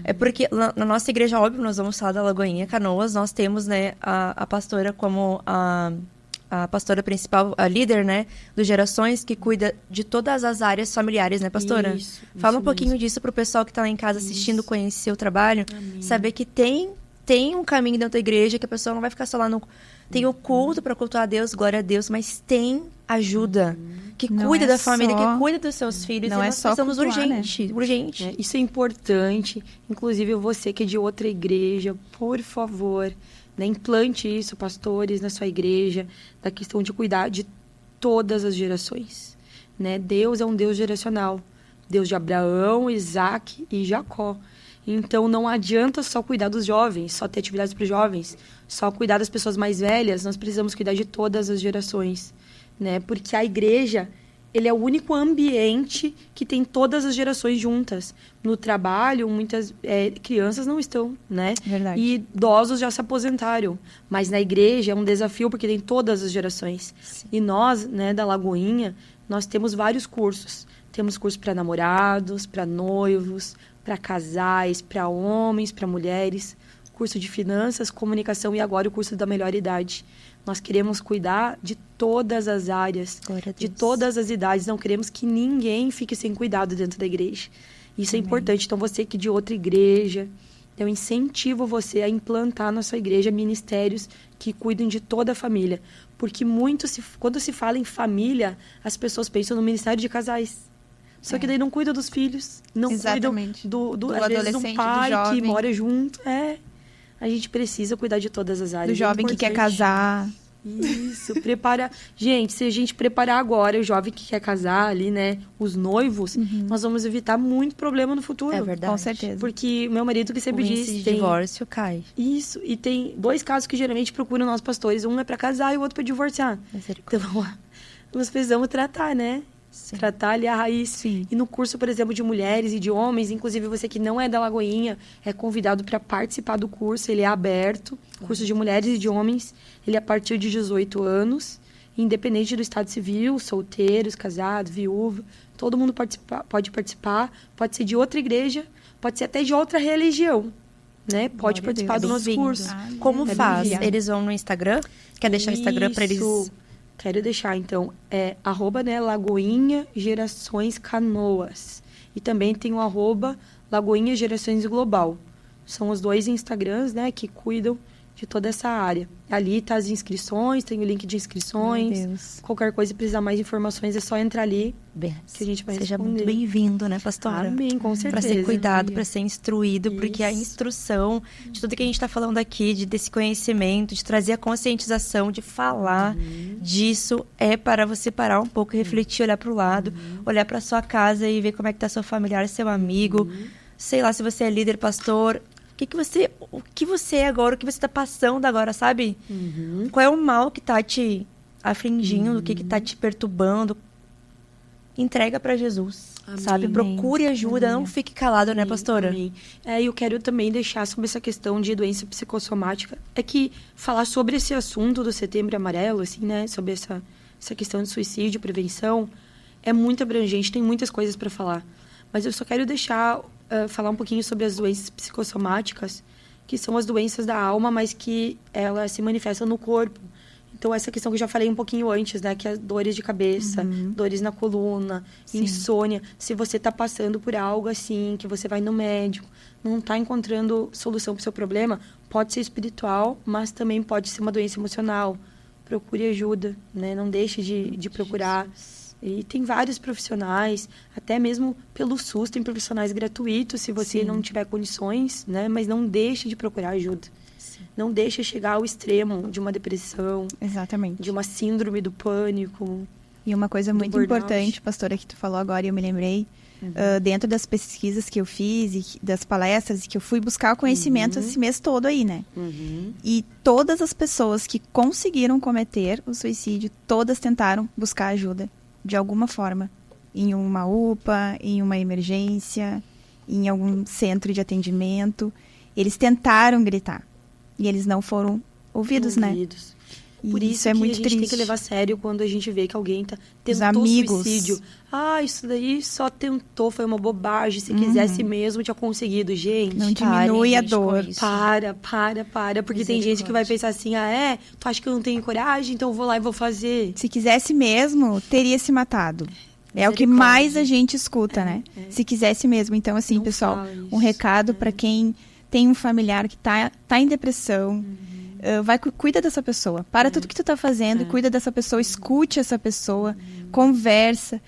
É porque na nossa igreja, óbvio, nós vamos falar da Lagoinha, Canoas, nós temos, né, a pastora como a pastora principal, a líder, né, do Gerações, que cuida de todas as áreas familiares, né, pastora? Isso Fala um pouquinho mesmo. disso pro pessoal que tá lá em casa assistindo, conhecer o trabalho, saber que tem um caminho dentro da igreja, que a pessoa não vai ficar só lá no... Tem o culto para cultuar a Deus, glória a Deus, mas tem ajuda, que Não cuida é da família, só- que cuida dos seus filhos. não e é nós só precisamos cultuar, né? urgente. Isso é importante. Inclusive, você que é de outra igreja, por favor, né, implante isso, pastores, na sua igreja, da questão de cuidar de todas as gerações. Né? Deus é um Deus geracional. Deus de Abraão, Isaac e Jacó. Então, não adianta só cuidar dos jovens, só ter atividades para os jovens, só cuidar das pessoas mais velhas. Nós precisamos cuidar de todas as gerações. Né? Porque a igreja... ele é o único ambiente que tem todas as gerações juntas. No trabalho, muitas crianças não estão, né? Verdade. E idosos já se aposentaram. Mas na igreja é um desafio porque tem todas as gerações. Sim. E nós, né, da Lagoinha, nós temos vários cursos. Temos curso para namorados, para noivos, para casais, para homens, para mulheres. Curso de finanças, comunicação e agora o curso da melhor idade. Nós queremos cuidar de todas as áreas, Glória a de Deus. todas as idades. Não queremos que ninguém fique sem cuidado dentro da igreja. Isso é importante. Então, você que é de outra igreja, eu incentivo você a implantar na sua igreja ministérios que cuidem de toda a família. Porque quando se fala em família, as pessoas pensam no ministério de casais. Só que daí não cuidam dos filhos, não Exatamente. cuidam Do às vezes, adolescente, do pai do jovem. que mora junto. A gente precisa cuidar de todas as áreas. Do jovem que quer importante. casar. Isso, prepara. Gente, se a gente preparar agora o jovem que quer casar ali, né? Os noivos, nós vamos evitar muito problema no futuro. É verdade. Com certeza. Porque meu marido que O sempre índice diz. de Tem divórcio cai. isso, e tem 2 casos que geralmente procuram nós pastores. Um é para casar e o outro para divorciar. Misericórdia. Então, nós precisamos tratar, né? Sim. Tratar ali a raiz. Sim. E no curso, por exemplo, de mulheres e de homens, inclusive você que não é da Lagoinha, é convidado para participar do curso. Ele é aberto, curso de mulheres e de homens. Ele é a partir de 18 anos, independente do estado civil, solteiros, casados, viúva. Todo mundo pode participar, pode ser de outra igreja, pode ser até de outra religião. Né? Pode Glória a participar do Deus. nosso Bem-vindo. curso. Como É faz? bem-vindo. Eles vão no Instagram? Quer deixar o Instagram para eles... Isso. Quero deixar, então, @ né, Lagoinha Gerações Canoas. E também tem o @ Lagoinha Gerações Global. São os 2 Instagrams, né, que cuidam de toda essa área. Ali tá as inscrições, tem o link de inscrições. Meu Deus. Qualquer coisa, se precisar mais informações, é só entrar ali. Que a gente vai Seja responder. muito bem-vindo, né, pastora? Amém, com certeza. Para ser cuidado, para ser instruído, porque a Isso. instrução de tudo que a gente está falando aqui, desse conhecimento, de trazer a conscientização, de falar disso, é para você parar um pouco, refletir, olhar para o lado, olhar para sua casa e ver como é que está seu familiar, seu amigo. Sei lá, se você é líder, pastor, o que você é agora, o que você está passando agora, sabe? Qual é o mal que está te afligindo, o que está te perturbando? Entrega para Jesus, Amém. sabe? Procure ajuda, não fique calado, né, pastora? Amém. E eu quero também deixar sobre essa questão de doença psicossomática. É que falar sobre esse assunto do Setembro Amarelo, assim, né? Sobre essa questão de suicídio, prevenção, é muito abrangente, tem muitas coisas para falar. Mas eu só quero deixar, falar um pouquinho sobre as doenças psicossomáticas, que são as doenças da alma, mas que elas se manifestam no corpo. Então, essa questão que eu já falei um pouquinho antes, né? Que é dores de cabeça, dores na coluna, insônia. Se você tá passando por algo assim, que você vai no médico, não tá encontrando solução pro seu problema, pode ser espiritual, mas também pode ser uma doença emocional. Procure ajuda, né? Não deixe de procurar. E tem vários profissionais, até mesmo pelo SUS, tem profissionais gratuitos, se você não tiver condições, né? Mas não deixe de procurar ajuda. Não deixe chegar ao extremo de uma depressão, Exatamente. de uma síndrome do pânico. E uma coisa muito burnout. importante, pastora, que tu falou agora e eu me lembrei, dentro das pesquisas que eu fiz e das palestras, que eu fui buscar o conhecimento esse mês todo aí, né? E todas as pessoas que conseguiram cometer o suicídio, todas tentaram buscar ajuda, de alguma forma. Em uma UPA, em uma emergência, em algum centro de atendimento. Eles tentaram gritar. E eles não foram ouvidos, né? E Por isso é que muito a gente triste. tem que levar a sério quando a gente vê que alguém tentou amigos. suicídio. Isso daí só tentou, foi uma bobagem. Se quisesse mesmo, tinha conseguido. Gente, Não diminui a dor. para. Porque tem gente que vai pensar assim, tu acha que eu não tenho coragem? Então eu vou lá e vou fazer. Se quisesse mesmo, teria se matado. É o que mais a gente escuta, né? Se quisesse mesmo. Então, assim, Não pessoal, fala isso, um recado para quem tem um familiar que tá em depressão. Cuida dessa pessoa. Para tudo que tu tá fazendo, cuida dessa pessoa, escute essa pessoa, conversa,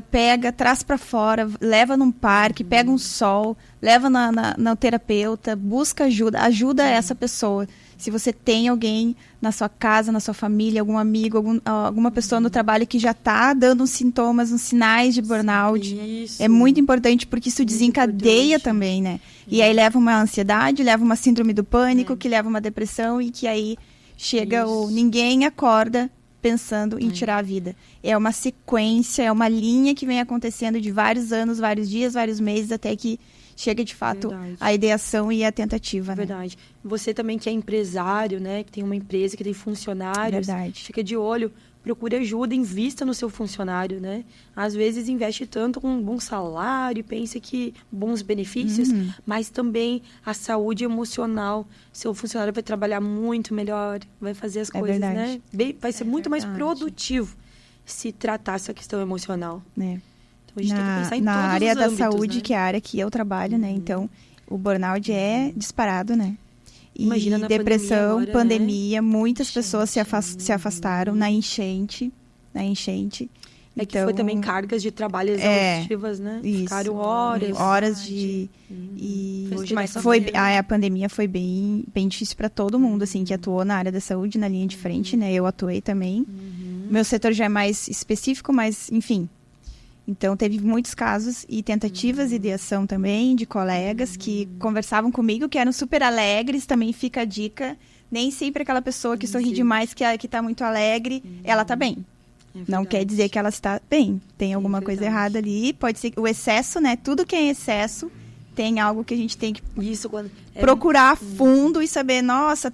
pega, traz para fora, leva num parque, pega um sol, leva na terapeuta, busca ajuda essa pessoa. Se você tem alguém na sua casa, na sua família, algum amigo, alguma pessoa no trabalho que já está dando uns sintomas, uns sinais de burnout, Isso. é muito importante porque isso desencadeia também, né? E aí leva uma ansiedade, leva uma síndrome do pânico, que leva uma depressão e que aí chega ninguém acorda pensando em tirar a vida. É uma sequência, é uma linha que vem acontecendo de vários anos, vários dias, vários meses, até que chega de fato a ideação e a tentativa, né? Verdade. Você também que é empresário, né? Que tem uma empresa, que tem funcionários. Verdade. Fica de olho, procure ajuda, invista no seu funcionário, né? Às vezes investe tanto com um bom salário, pensa que bons benefícios, mas também a saúde emocional. Seu funcionário vai trabalhar muito melhor, vai fazer as coisas, verdade. né? Vai ser muito mais produtivo se tratar essa questão emocional. Né? Então a gente tem que pensar em na todos área os da âmbitos, saúde, né? que é a área que eu trabalho, né? Então, o burnout é disparado, né? E Imagina na depressão, pandemia agora, né? muitas pessoas se afastaram na enchente. É que foi também cargas de trabalho exaustivas, né? Isso. Ficaram horas. E Hoje mais a pandemia foi bem difícil para todo mundo, assim, que atuou na área da saúde, na linha de frente, né? Eu atuei também. Meu setor já é mais específico, mas, enfim. Então, teve muitos casos e tentativas de ideação também, de colegas que conversavam comigo, que eram super alegres, também fica a dica. Nem sempre aquela pessoa que sorri demais, que está muito alegre, ela está bem. Não quer dizer que ela está bem. Tem alguma coisa errada ali. Pode ser o excesso, né? Tudo que é excesso tem algo que a gente tem que procurar a fundo e saber, nossa,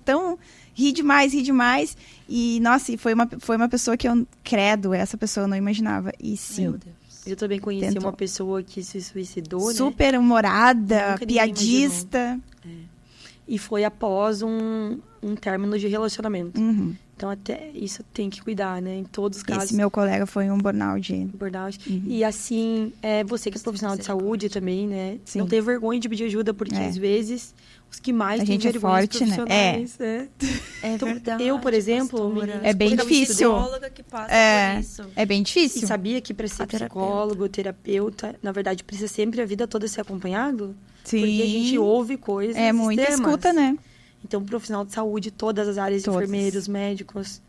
ri demais. E, nossa, foi uma pessoa que eu, credo, essa pessoa eu não imaginava. E sim. Meu Deus. Eu também conheci uma pessoa que se suicidou, super humorada, piadista. E foi após um término de relacionamento. Então, até isso tem que cuidar, né? Em todos os casos. Esse meu colega foi um burnout. E assim, você que é profissional de saúde também, né? Sim. Não ter vergonha de pedir ajuda, porque às vezes os que mais têm gente vergonha é forte, são os profissionais, né? Então, verdade, eu, por exemplo, é bem difícil. Que passa por isso. É bem difícil. E sabia que para ser psicólogo, terapeuta, na verdade, precisa sempre a vida toda ser acompanhado? Sim. Porque a gente ouve coisas muita extremas. escuta, né? Então, profissional de saúde, todas as áreas, enfermeiros, médicos.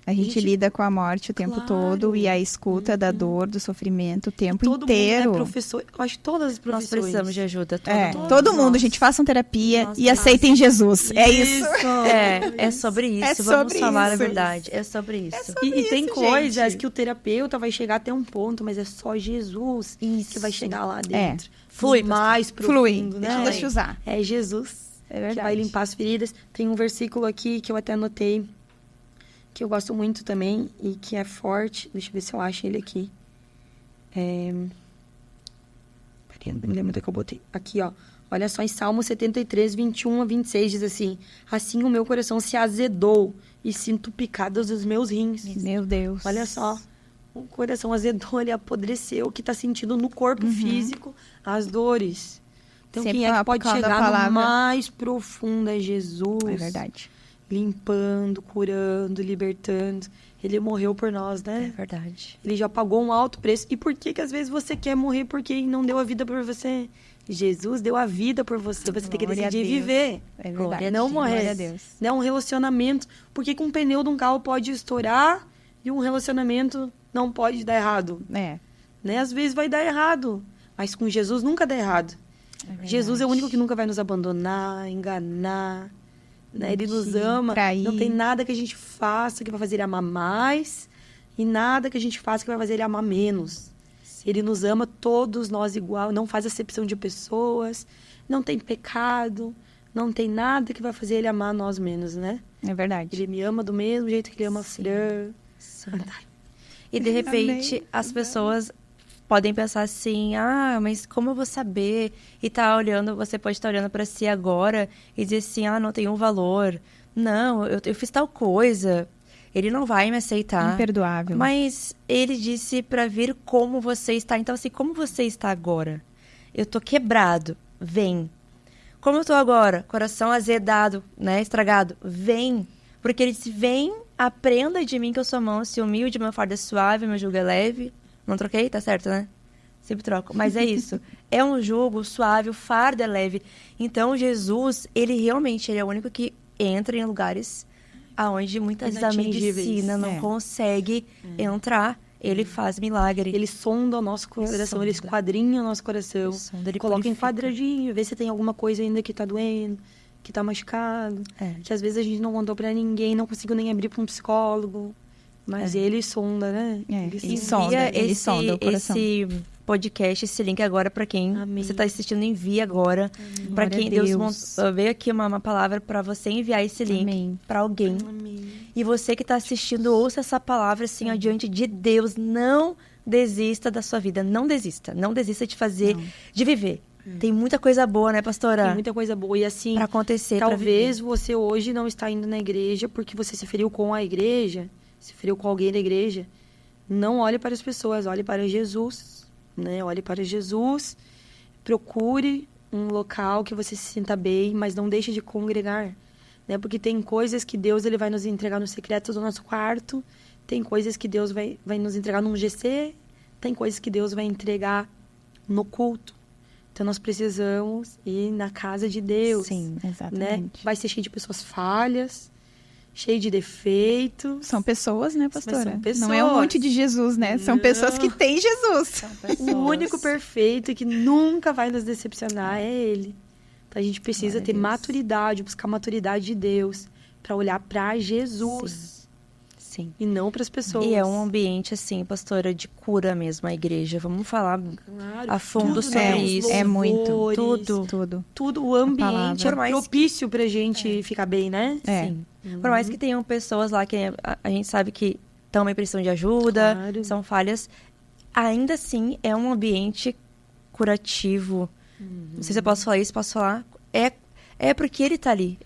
A gente lida com a morte o tempo todo e a escuta da dor, do sofrimento o tempo inteiro. Todo mundo é professor. Eu acho que todas as profissões. Nós precisamos de ajuda. Todo mundo, gente, façam terapia e aceitem Jesus. É isso. É sobre isso. Vamos falar a verdade. É sobre isso. E tem coisas que o terapeuta vai chegar até um ponto, mas é só Jesus que vai chegar lá dentro. Flui mais profundo, né? Deixa eu usar. É Jesus que vai limpar as feridas. Tem um versículo aqui que eu até anotei, que eu gosto muito também e que é forte. Deixa eu ver se eu acho ele aqui. Peraí, não me lembro do que eu botei. Aqui, ó. Olha só, em Salmo 73, 21 a 26, diz assim: assim o meu coração se azedou e sinto picadas dos meus rins. Meu Deus. Olha só, o coração azedou, ele apodreceu, que tá sentindo no corpo físico as dores. Então, Sempre quem é que pode aplicando a chegar palavra. no mais profundo é Jesus. É verdade. Limpando, curando, libertando. Ele morreu por nós, É né? verdade. Ele já pagou um alto preço. E por que que às vezes você quer morrer porque não deu a vida por você? Jesus deu a vida por você. Você tem que Glória a decidir Deus. viver. É Glória verdade. a Não Deus. morrer. Glória a Deus. Né? Um relacionamento. Por que que um pneu de um carro pode estourar e um relacionamento não pode dar errado? É. Né? Às vezes vai dar errado. Mas com Jesus nunca dá errado. verdade. Jesus é o único que nunca vai nos abandonar, enganar. Né? Ele nos Mentir, ama. trair. Não tem nada que a gente faça que vai fazer ele amar mais e nada que a gente faça que vai fazer ele amar menos. Ele nos ama todos nós igual, não faz acepção de pessoas, não tem pecado, não tem nada que vai fazer ele amar nós menos, né? É verdade. Ele me ama do mesmo jeito que ele ama a Sim. Fran. E de repente Amém. as pessoas podem pensar assim, mas como eu vou saber? E tá olhando, você pode estar olhando para si agora e dizer assim, não tem um valor. Não, eu fiz tal coisa. Ele não vai me aceitar. Imperdoável. Mas ele disse para vir como você está. Então, assim, como você está agora? Eu tô quebrado. Vem. Como eu tô agora? Coração azedado, né? Estragado. Vem. Porque ele disse, vem, aprenda de mim que eu sou manso e humilde, meu fardo é suave, meu jugo é leve. Não troquei? Tá certo, né? Sempre troco. Mas é isso. É um jugo suave, o fardo é leve. Então, Jesus, ele é o único que entra em lugares aonde muitas vezes a Inatingíveis. medicina não É. consegue entrar. Ele faz milagre. Ele sonda o nosso coração, sonda. ele esquadrinha o nosso coração. Ele sonda, ele Coloca em purifica. quadradinho, vê se tem alguma coisa ainda que tá doendo, que tá machucado. É. Que às vezes a gente não contou pra ninguém, não conseguiu nem abrir pra um psicólogo. Mas ele sonda, né? É, Ele ele sonda. sonda. Envia ele sonda o coração. esse podcast, esse link agora para quem Amém. você está assistindo, envia agora. Para Glória quem a Deus veio aqui uma palavra para você enviar esse link Amém. para alguém. Amém. E você que está assistindo, ouça essa palavra assim diante de Deus. Não desista da sua vida. Não desista. Não desista de fazer, de viver. Tem muita coisa boa, né, pastora? Tem muita coisa boa. E assim, Para acontecer, pra talvez viver. você hoje não está indo na igreja porque você se feriu com a igreja, se feriu com alguém da igreja. Não olhe para as pessoas, olhe para Jesus, né? Olhe para Jesus, procure um local que você se sinta bem, mas não deixe de congregar, né? Porque tem coisas que Deus ele vai nos entregar no secreto do nosso quarto, tem coisas que Deus vai nos entregar num GC, tem coisas que Deus vai entregar no culto. Então nós precisamos ir na casa de Deus. Sim, Né? Exatamente. Vai ser cheio de pessoas falhas, cheio de defeitos. São pessoas, né, pastora? São pessoas. Não é um monte de Jesus, né? São Não. pessoas que têm Jesus. O único perfeito e que nunca vai nos decepcionar é Ele. Então a gente precisa Glória a ter Deus. maturidade, buscar a maturidade de Deus para olhar para Jesus Sim. e não para as pessoas. E é um ambiente, assim, pastora, de cura mesmo, a igreja. Vamos falar Claro, a fundo tudo, sobre né? Os isso. É muito. louvores, Tudo. Tudo, o ambiente palavra. é Por mais que- propício pra gente ficar bem, né? É. Sim. Por mais que tenham pessoas lá que a gente sabe que estão em pressão de ajuda, Claro. são falhas, ainda assim é um ambiente curativo. Não sei se eu posso falar isso, posso falar. É porque ele tá ali,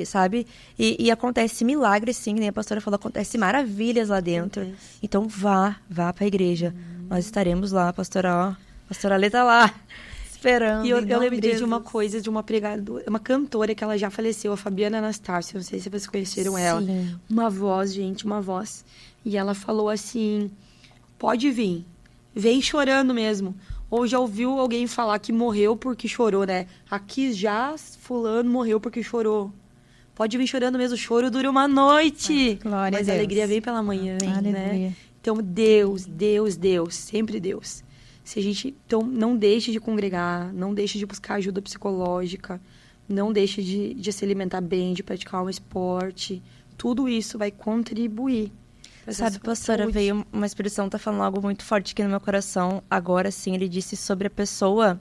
sabe? E acontece milagres, sim, né? A pastora falou, acontece maravilhas lá dentro. Acontece. Então vá pra igreja. Nós estaremos lá, pastora Lê tá lá, esperando. E eu em nome lembrei de uma Jesus. coisa, de uma pregadora, uma cantora que ela já faleceu, a Fabiana Anastácio. Não sei se vocês conheceram ela. Sim. Uma voz, gente, uma voz. E ela falou assim: pode vir, vem chorando mesmo. Ou já ouviu alguém falar que morreu porque chorou, né? Aqui já fulano morreu porque chorou. Pode vir chorando mesmo, o choro dura uma noite. Glória a Mas Deus. a alegria vem pela manhã, né? Aleluia. Então, Deus, sempre Deus. Se a gente, então, não deixe de congregar, não deixe de buscar ajuda psicológica, não deixe de se alimentar bem, de praticar um esporte. Tudo isso vai contribuir. pra essa Sabe, pastora, saúde. veio uma expressão, tá falando algo muito forte aqui no meu coração. Agora sim, ele disse sobre a pessoa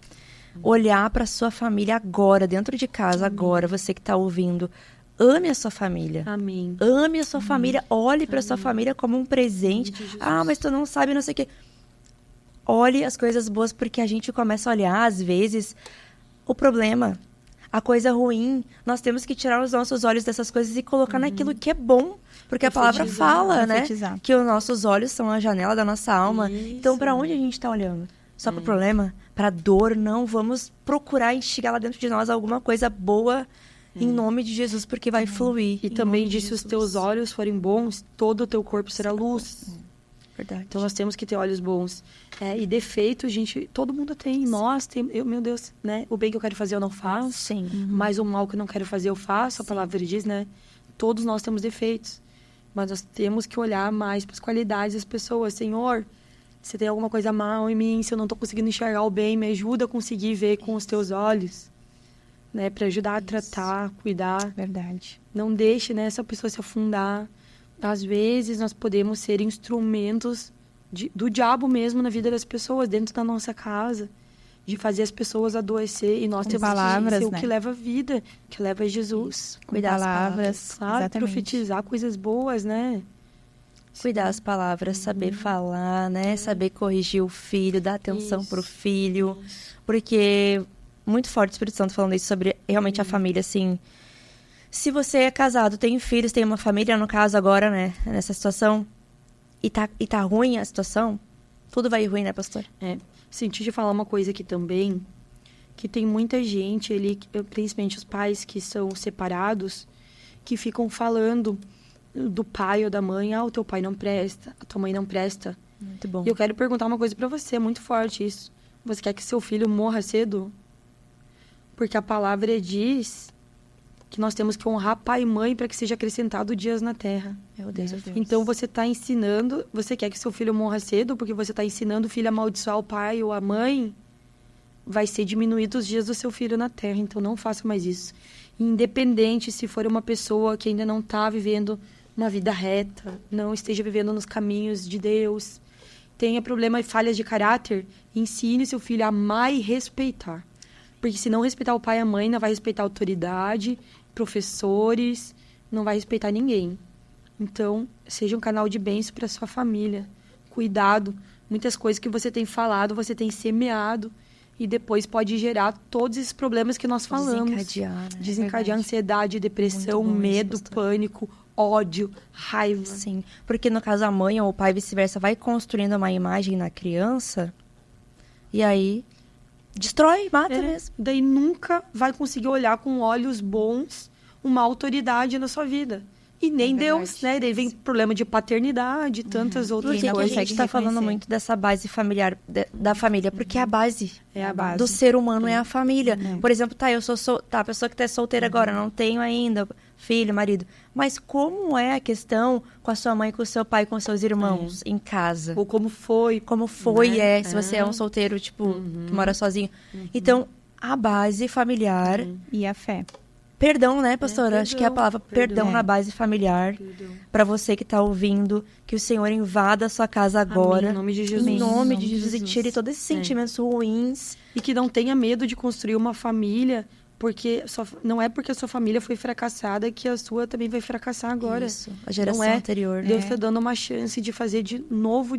olhar para sua família agora, dentro de casa, agora, você que tá ouvindo. Ame a sua família. Amém. Ame a sua família, olhe para sua família como um presente. Em nome de Jesus. Mas tu não sabe, não sei o quê. Olhe as coisas boas, porque a gente começa a olhar, às vezes, o problema. a coisa ruim, nós temos que tirar os nossos olhos dessas coisas e colocar naquilo que é bom. Porque a palavra fala, né? Que os nossos olhos são a janela da nossa alma. Isso. Então, para onde a gente tá olhando? Só para o problema? Para dor? Não, vamos procurar instigar lá dentro de nós alguma coisa boa em nome de Jesus, porque vai fluir. E também diz, se os teus olhos forem bons, todo o teu corpo será luz. Verdade. Então, nós temos que ter olhos bons. E defeitos, gente, todo mundo tem. Nós temos, meu Deus, né? O bem que eu quero fazer, eu não faço. Sim. Mas o mal que eu não quero fazer, eu faço. A palavra diz, né? Todos nós temos defeitos. Mas nós temos que olhar mais para as qualidades das pessoas. Senhor, se tem alguma coisa mal em mim, se eu não estou conseguindo enxergar o bem, me ajuda a conseguir ver com os teus olhos. Né? Para ajudar a tratar, cuidar. Verdade. Não deixe, né, essa pessoa se afundar. Às vezes, nós podemos ser instrumentos do diabo mesmo na vida das pessoas, dentro da nossa casa. De fazer as pessoas adoecer. E nós Com temos palavras, que ser né? o que leva a vida, que leva a Jesus. Cuidar das palavras. Claro, Exatamente. profetizar coisas boas, né? Cuidar as palavras, saber falar, né? Saber corrigir o filho, dar atenção pro filho. Porque, muito forte o Espírito Santo falando isso sobre realmente a família, assim. Se você é casado, tem filhos, tem uma família, no caso agora, né? Nessa situação, e tá ruim a situação, tudo vai ruim, né, pastor? Senti de falar uma coisa aqui também, que tem muita gente ali, principalmente os pais que são separados, que ficam falando do pai ou da mãe, o teu pai não presta, a tua mãe não presta. Muito bom. E eu quero perguntar uma coisa pra você, muito forte isso. Você quer que seu filho morra cedo? Porque a palavra diz que nós temos que honrar pai e mãe para que seja acrescentado dias na terra. Meu Deus. Então você está ensinando, você quer que seu filho morra cedo porque você está ensinando o filho a amaldiçoar o pai ou a mãe, vai ser diminuído os dias do seu filho na terra. Então não faça mais isso. Independente se for uma pessoa que ainda não está vivendo uma vida reta, não esteja vivendo nos caminhos de Deus, tenha problema e falhas de caráter, ensine seu filho a amar e respeitar. Porque se não respeitar o pai e a mãe, não vai respeitar a autoridade, professores, não vai respeitar ninguém. Então, seja um canal de bênção para sua família. Cuidado. Muitas coisas que você tem falado, você tem semeado. E depois pode gerar todos esses problemas que nós falamos. Desencadear, né? Desencadear ansiedade, depressão, Muito bom isso, medo, pastor. pânico, ódio, raiva. Sim, porque no caso a mãe ou o pai vice-versa vai construindo uma imagem na criança e aí destrói, mata mesmo. Daí nunca vai conseguir olhar com olhos bons uma autoridade na sua vida. E nem Deus, né? Daí vem problema de paternidade, tantas outras Por que que a coisas. gente está falando reconhecer. muito dessa base familiar da família? Porque a base É a base. do ser humano é a família. Por exemplo, eu sou a pessoa que está solteira agora, não tenho ainda filho, marido. Mas como é a questão com a sua mãe, com o seu pai, com os seus irmãos em casa? Ou como foi. Como foi, Né? se você é um solteiro, tipo, que mora sozinho. Então, a base familiar... E a fé. Perdão, né, pastora? Acho que é a palavra perdão Perdão. na base familiar. Para você que está ouvindo, que o Senhor invada a sua casa agora. Amém, em nome de Jesus. Em nome de Jesus. E tire todos esses sentimentos ruins. E que não tenha medo de construir uma família, porque não é porque a sua família foi fracassada que a sua também vai fracassar agora. Isso, a geração Não é. anterior. Deus está dando uma chance de fazer de novo,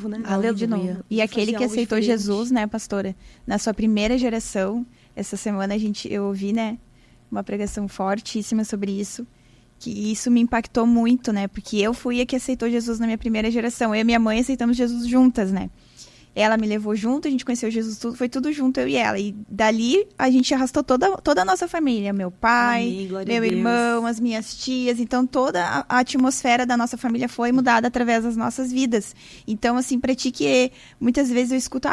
né? Aleluia. De novo. E aquele Fazer que algo aceitou diferente. Jesus, né, pastora? Na sua primeira geração, essa semana eu ouvi, né, uma pregação fortíssima sobre isso, que isso me impactou muito, né, porque eu fui a que aceitou Jesus na minha primeira geração. Eu e minha mãe aceitamos Jesus juntas, né. Ela me levou junto, a gente conheceu Jesus, foi tudo junto, eu e ela. E dali a gente arrastou toda a nossa família, meu pai, Amém, glória a meu Deus. irmão, as minhas tias. Então toda a atmosfera da nossa família foi mudada através das nossas vidas. Então, assim, pra ti que muitas vezes eu escuto,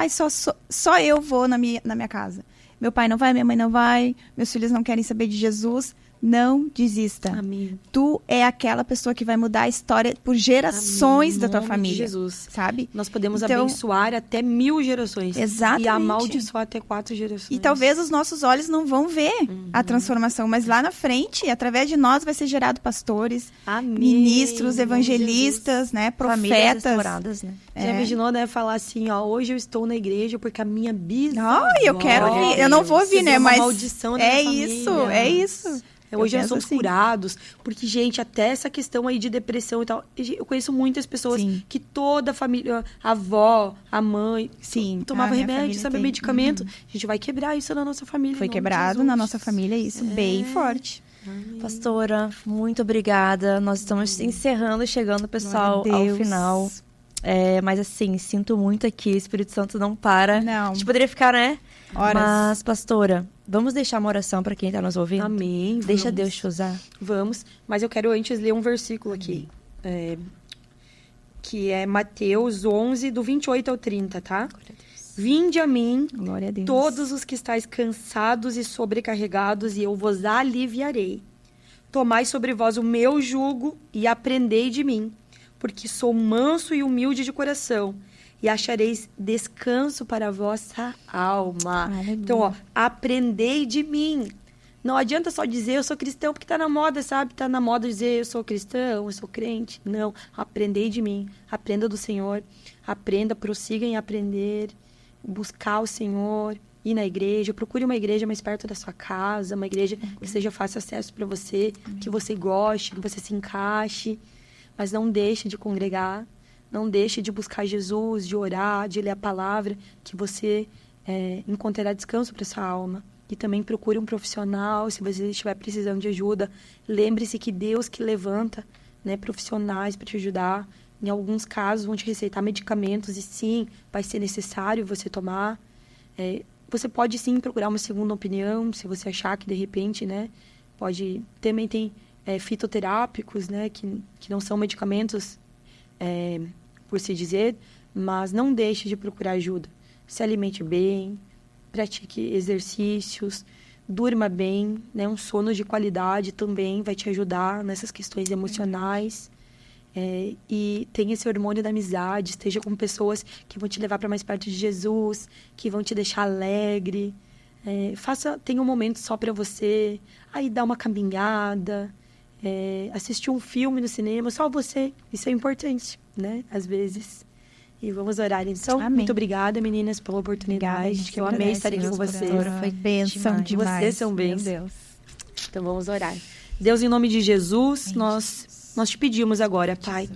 só eu vou na minha casa. Meu pai não vai, minha mãe não vai, meus filhos não querem saber de Jesus. Não desista. Amém. Tu é aquela pessoa que vai mudar a história por gerações Amém. da tua Em nome de família. Jesus. Sabe? Nós podemos Então- abençoar até 1000 gerações. Exatamente. E amaldiçoar até 4 gerações. E talvez os nossos olhos não vão ver a transformação, mas lá na frente, através de nós, vai ser gerado pastores, Amém. ministros, Em nome de evangelistas, né, Famílias profetas. restauradas, né? Já imaginou, né, falar assim, ó, hoje eu estou na igreja porque a minha bisavó... Ai, eu quero Glória ouvir. a Eu não Deus. vou ouvir, Recebeu né, uma mas maldição na é minha isso, família. é isso. Hoje nós penso somos assim. curados. Porque, gente, até essa questão aí de depressão e tal, eu conheço muitas pessoas Sim. que toda a família, a avó, a mãe, Sim, tomava a minha remédio, família sabe, tem. medicamento. A gente vai quebrar isso na nossa família. Foi em nome de quebrado Jesus. na nossa família isso, bem forte. Pastora, muito obrigada. Nós estamos encerrando, chegando, pessoal, Glória a ao Deus. final. Mas assim, sinto muito aqui, o Espírito Santo não para. Não. A gente poderia ficar, né? Horas. Mas, pastora, vamos deixar uma oração para quem está nos ouvindo? Amém. Deixa vamos. Deus te usar. Vamos, mas eu quero antes ler um versículo aqui. Que é Mateus 11, do 28 ao 30, tá? Vinde a mim, Glória a Deus. todos os que estáis cansados e sobrecarregados, e eu vos aliviarei. Tomai sobre vós o meu jugo e aprendei de mim, porque sou manso e humilde de coração, e achareis descanso para a vossa alma. Aleluia. Então, aprendei de mim. Não adianta só dizer eu sou cristão, porque tá na moda, sabe? Tá na moda dizer eu sou cristão, eu sou crente. Não, aprendei de mim. Aprenda do Senhor. Aprenda, prossiga em aprender. Buscar o Senhor, ir na igreja, procure uma igreja mais perto da sua casa, uma igreja que seja fácil acesso para você, que você goste, que você se encaixe, mas não deixe de congregar, não deixe de buscar Jesus, de orar, de ler a palavra, que você encontrará descanso para sua alma. E também procure um profissional, se você estiver precisando de ajuda, lembre-se que Deus que levanta, né, profissionais para te ajudar. Em alguns casos, vão te receitar medicamentos e sim, vai ser necessário você tomar. Você pode sim procurar uma segunda opinião, se você achar que de repente, né, também tem fitoterápicos, né, que não são medicamentos, por se dizer, mas não deixe de procurar ajuda. Se alimente bem, pratique exercícios, durma bem, né, um sono de qualidade também vai te ajudar nessas questões emocionais. E tenha esse hormônio da amizade, esteja com pessoas que vão te levar para mais perto de Jesus, que vão te deixar alegre. Tenha um momento só para você, aí dá uma caminhada, assistir um filme no cinema, só você. Isso é importante, né? Às vezes. E vamos orar, então. Amém. Muito obrigada, meninas, pela oportunidade. Obrigada, Que eu amei estar aqui com vocês. Foi bênção demais. Vocês são bênçãos. Meu Deus. Então vamos orar. Deus, em nome de Jesus, nós te pedimos agora, Pai,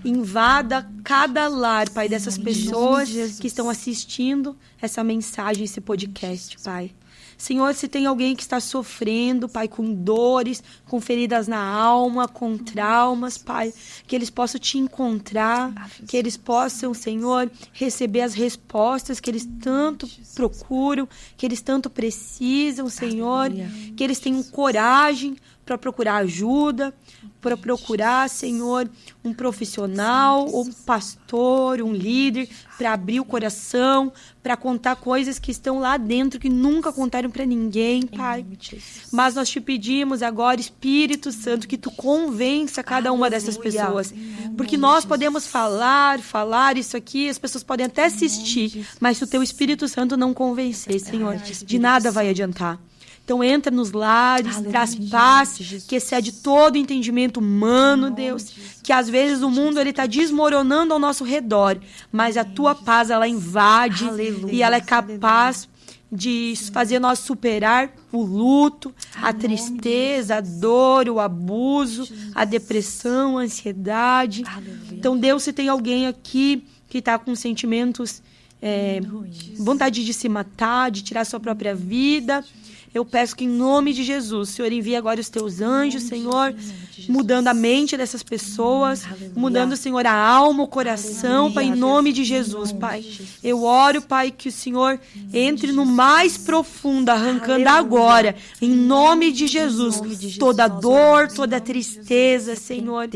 invada cada lar, Pai, dessas pessoas que estão assistindo essa mensagem, esse podcast, Pai. Senhor, se tem alguém que está sofrendo, Pai, com dores, com feridas na alma, com traumas, Pai, que eles possam te encontrar, que eles possam, Senhor, receber as respostas que eles tanto procuram, que eles tanto precisam, Senhor, que eles tenham coragem para procurar ajuda, para procurar, Senhor, um profissional, um pastor, um líder, para abrir o coração, para contar coisas que estão lá dentro que nunca contaram para ninguém, Pai. Mas nós te pedimos agora, Espírito Santo, que tu convença cada uma dessas pessoas. Porque nós podemos falar isso aqui, as pessoas podem até assistir, mas se o teu Espírito Santo não convencer, Senhor, de nada vai adiantar. Então entra nos lares, traz paz, que excede todo entendimento humano, Deus. Que às vezes o mundo está desmoronando ao nosso redor, mas a tua paz, ela invade e ela é capaz de fazer nós superar o luto, a tristeza, a dor, o abuso, a depressão, a ansiedade. Então, Deus, se tem alguém aqui que está com sentimentos, vontade de se matar, de tirar sua própria vida, eu peço que em nome de Jesus, Senhor, envie agora os teus anjos, Senhor, mudando a mente dessas pessoas, mudando, Senhor, a alma, o coração, Pai, em nome de Jesus, Pai. Eu oro, Pai, que o Senhor entre no mais profundo, arrancando agora, em nome de Jesus, toda dor, toda tristeza, Senhor,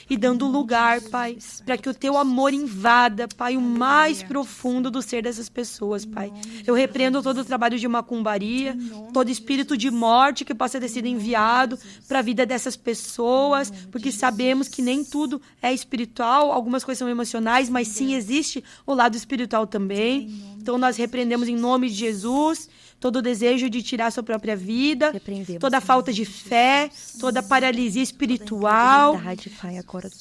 e dando lugar, Pai, para que o teu amor invada, Pai, o mais profundo do ser dessas pessoas, Pai. Eu repreendo todo o trabalho de macumbaria, todo espírito de morte que possa ter sido enviado para a vida dessas pessoas, boas, porque sabemos que nem tudo é espiritual, algumas coisas são emocionais, mas sim existe o lado espiritual também. Então nós repreendemos em nome de Jesus todo o desejo de tirar a sua própria vida, toda a falta de fé, toda a paralisia espiritual,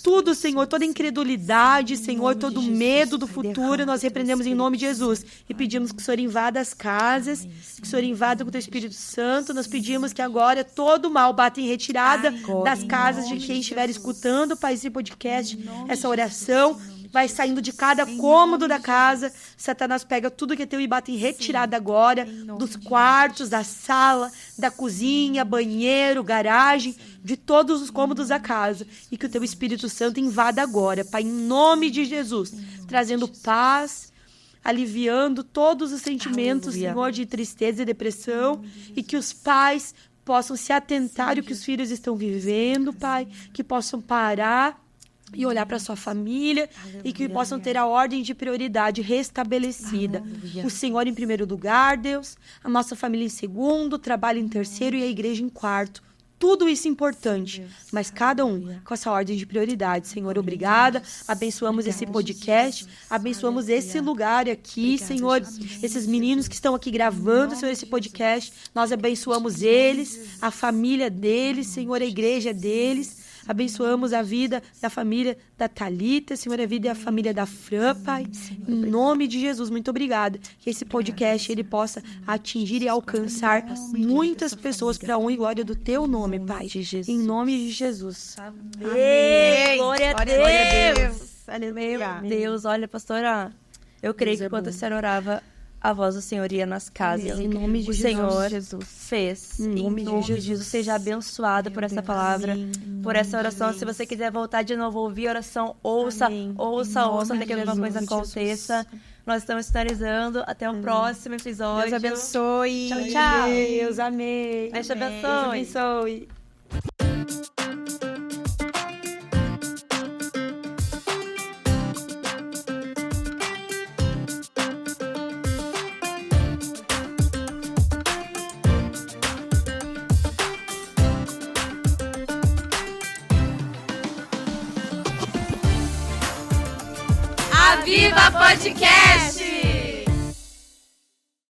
tudo, Senhor, toda a incredulidade, Senhor, todo o medo do futuro, nós repreendemos em nome de Jesus e pedimos que o Senhor invada as casas, que o Senhor invada com o Teu Espírito Santo. Nós pedimos que agora todo o mal bata em retirada das casas de quem estiver escutando, Pai, esse podcast, essa oração. Vai saindo de cada cômodo da casa. Satanás pega tudo que é teu e bate em retirada agora, dos quartos, da sala, da cozinha, banheiro, garagem, de todos os cômodos da casa. E que o teu Espírito Santo invada agora, Pai, em nome de Jesus, trazendo paz, aliviando todos os sentimentos, Senhor, de tristeza e depressão, e que os pais possam se atentar ao que os filhos estão vivendo, Pai, que possam parar e olhar para sua família e que possam ter a ordem de prioridade restabelecida. O Senhor em primeiro lugar, Deus, a nossa família em segundo, o trabalho em terceiro e a igreja em quarto. Tudo isso é importante, mas cada um com essa ordem de prioridade. Senhor, obrigada. Abençoamos esse podcast, abençoamos esse lugar aqui, Senhor. Esses meninos que estão aqui gravando, Senhor, esse podcast, nós abençoamos eles, a família deles, Senhor, a igreja deles. Abençoamos a vida da família da Thalita, Senhor, a vida e a família da Fran, Pai. Em nome de Jesus, muito obrigada. Que esse podcast ele possa atingir e alcançar muitas pessoas para a honra e glória do Teu nome, Pai. Em nome de Jesus. Amém. Glória a Deus. Aleluia. Meu Deus, olha, pastora, eu creio que quando a senhora orava, a voz do Senhor ia nas casas. Em nome de o Jesus. Senhor Jesus. fez. Em nome de Jesus. Seja abençoada por essa palavra, por essa oração. Se você quiser voltar de novo, ouvir a oração, ouça, ouça, até que alguma coisa aconteça. Nós estamos finalizando. Até o próximo episódio. Deus abençoe. Tchau, tchau. Deus, amém. Deus te abençoe. Deus abençoe. Viva Podcast!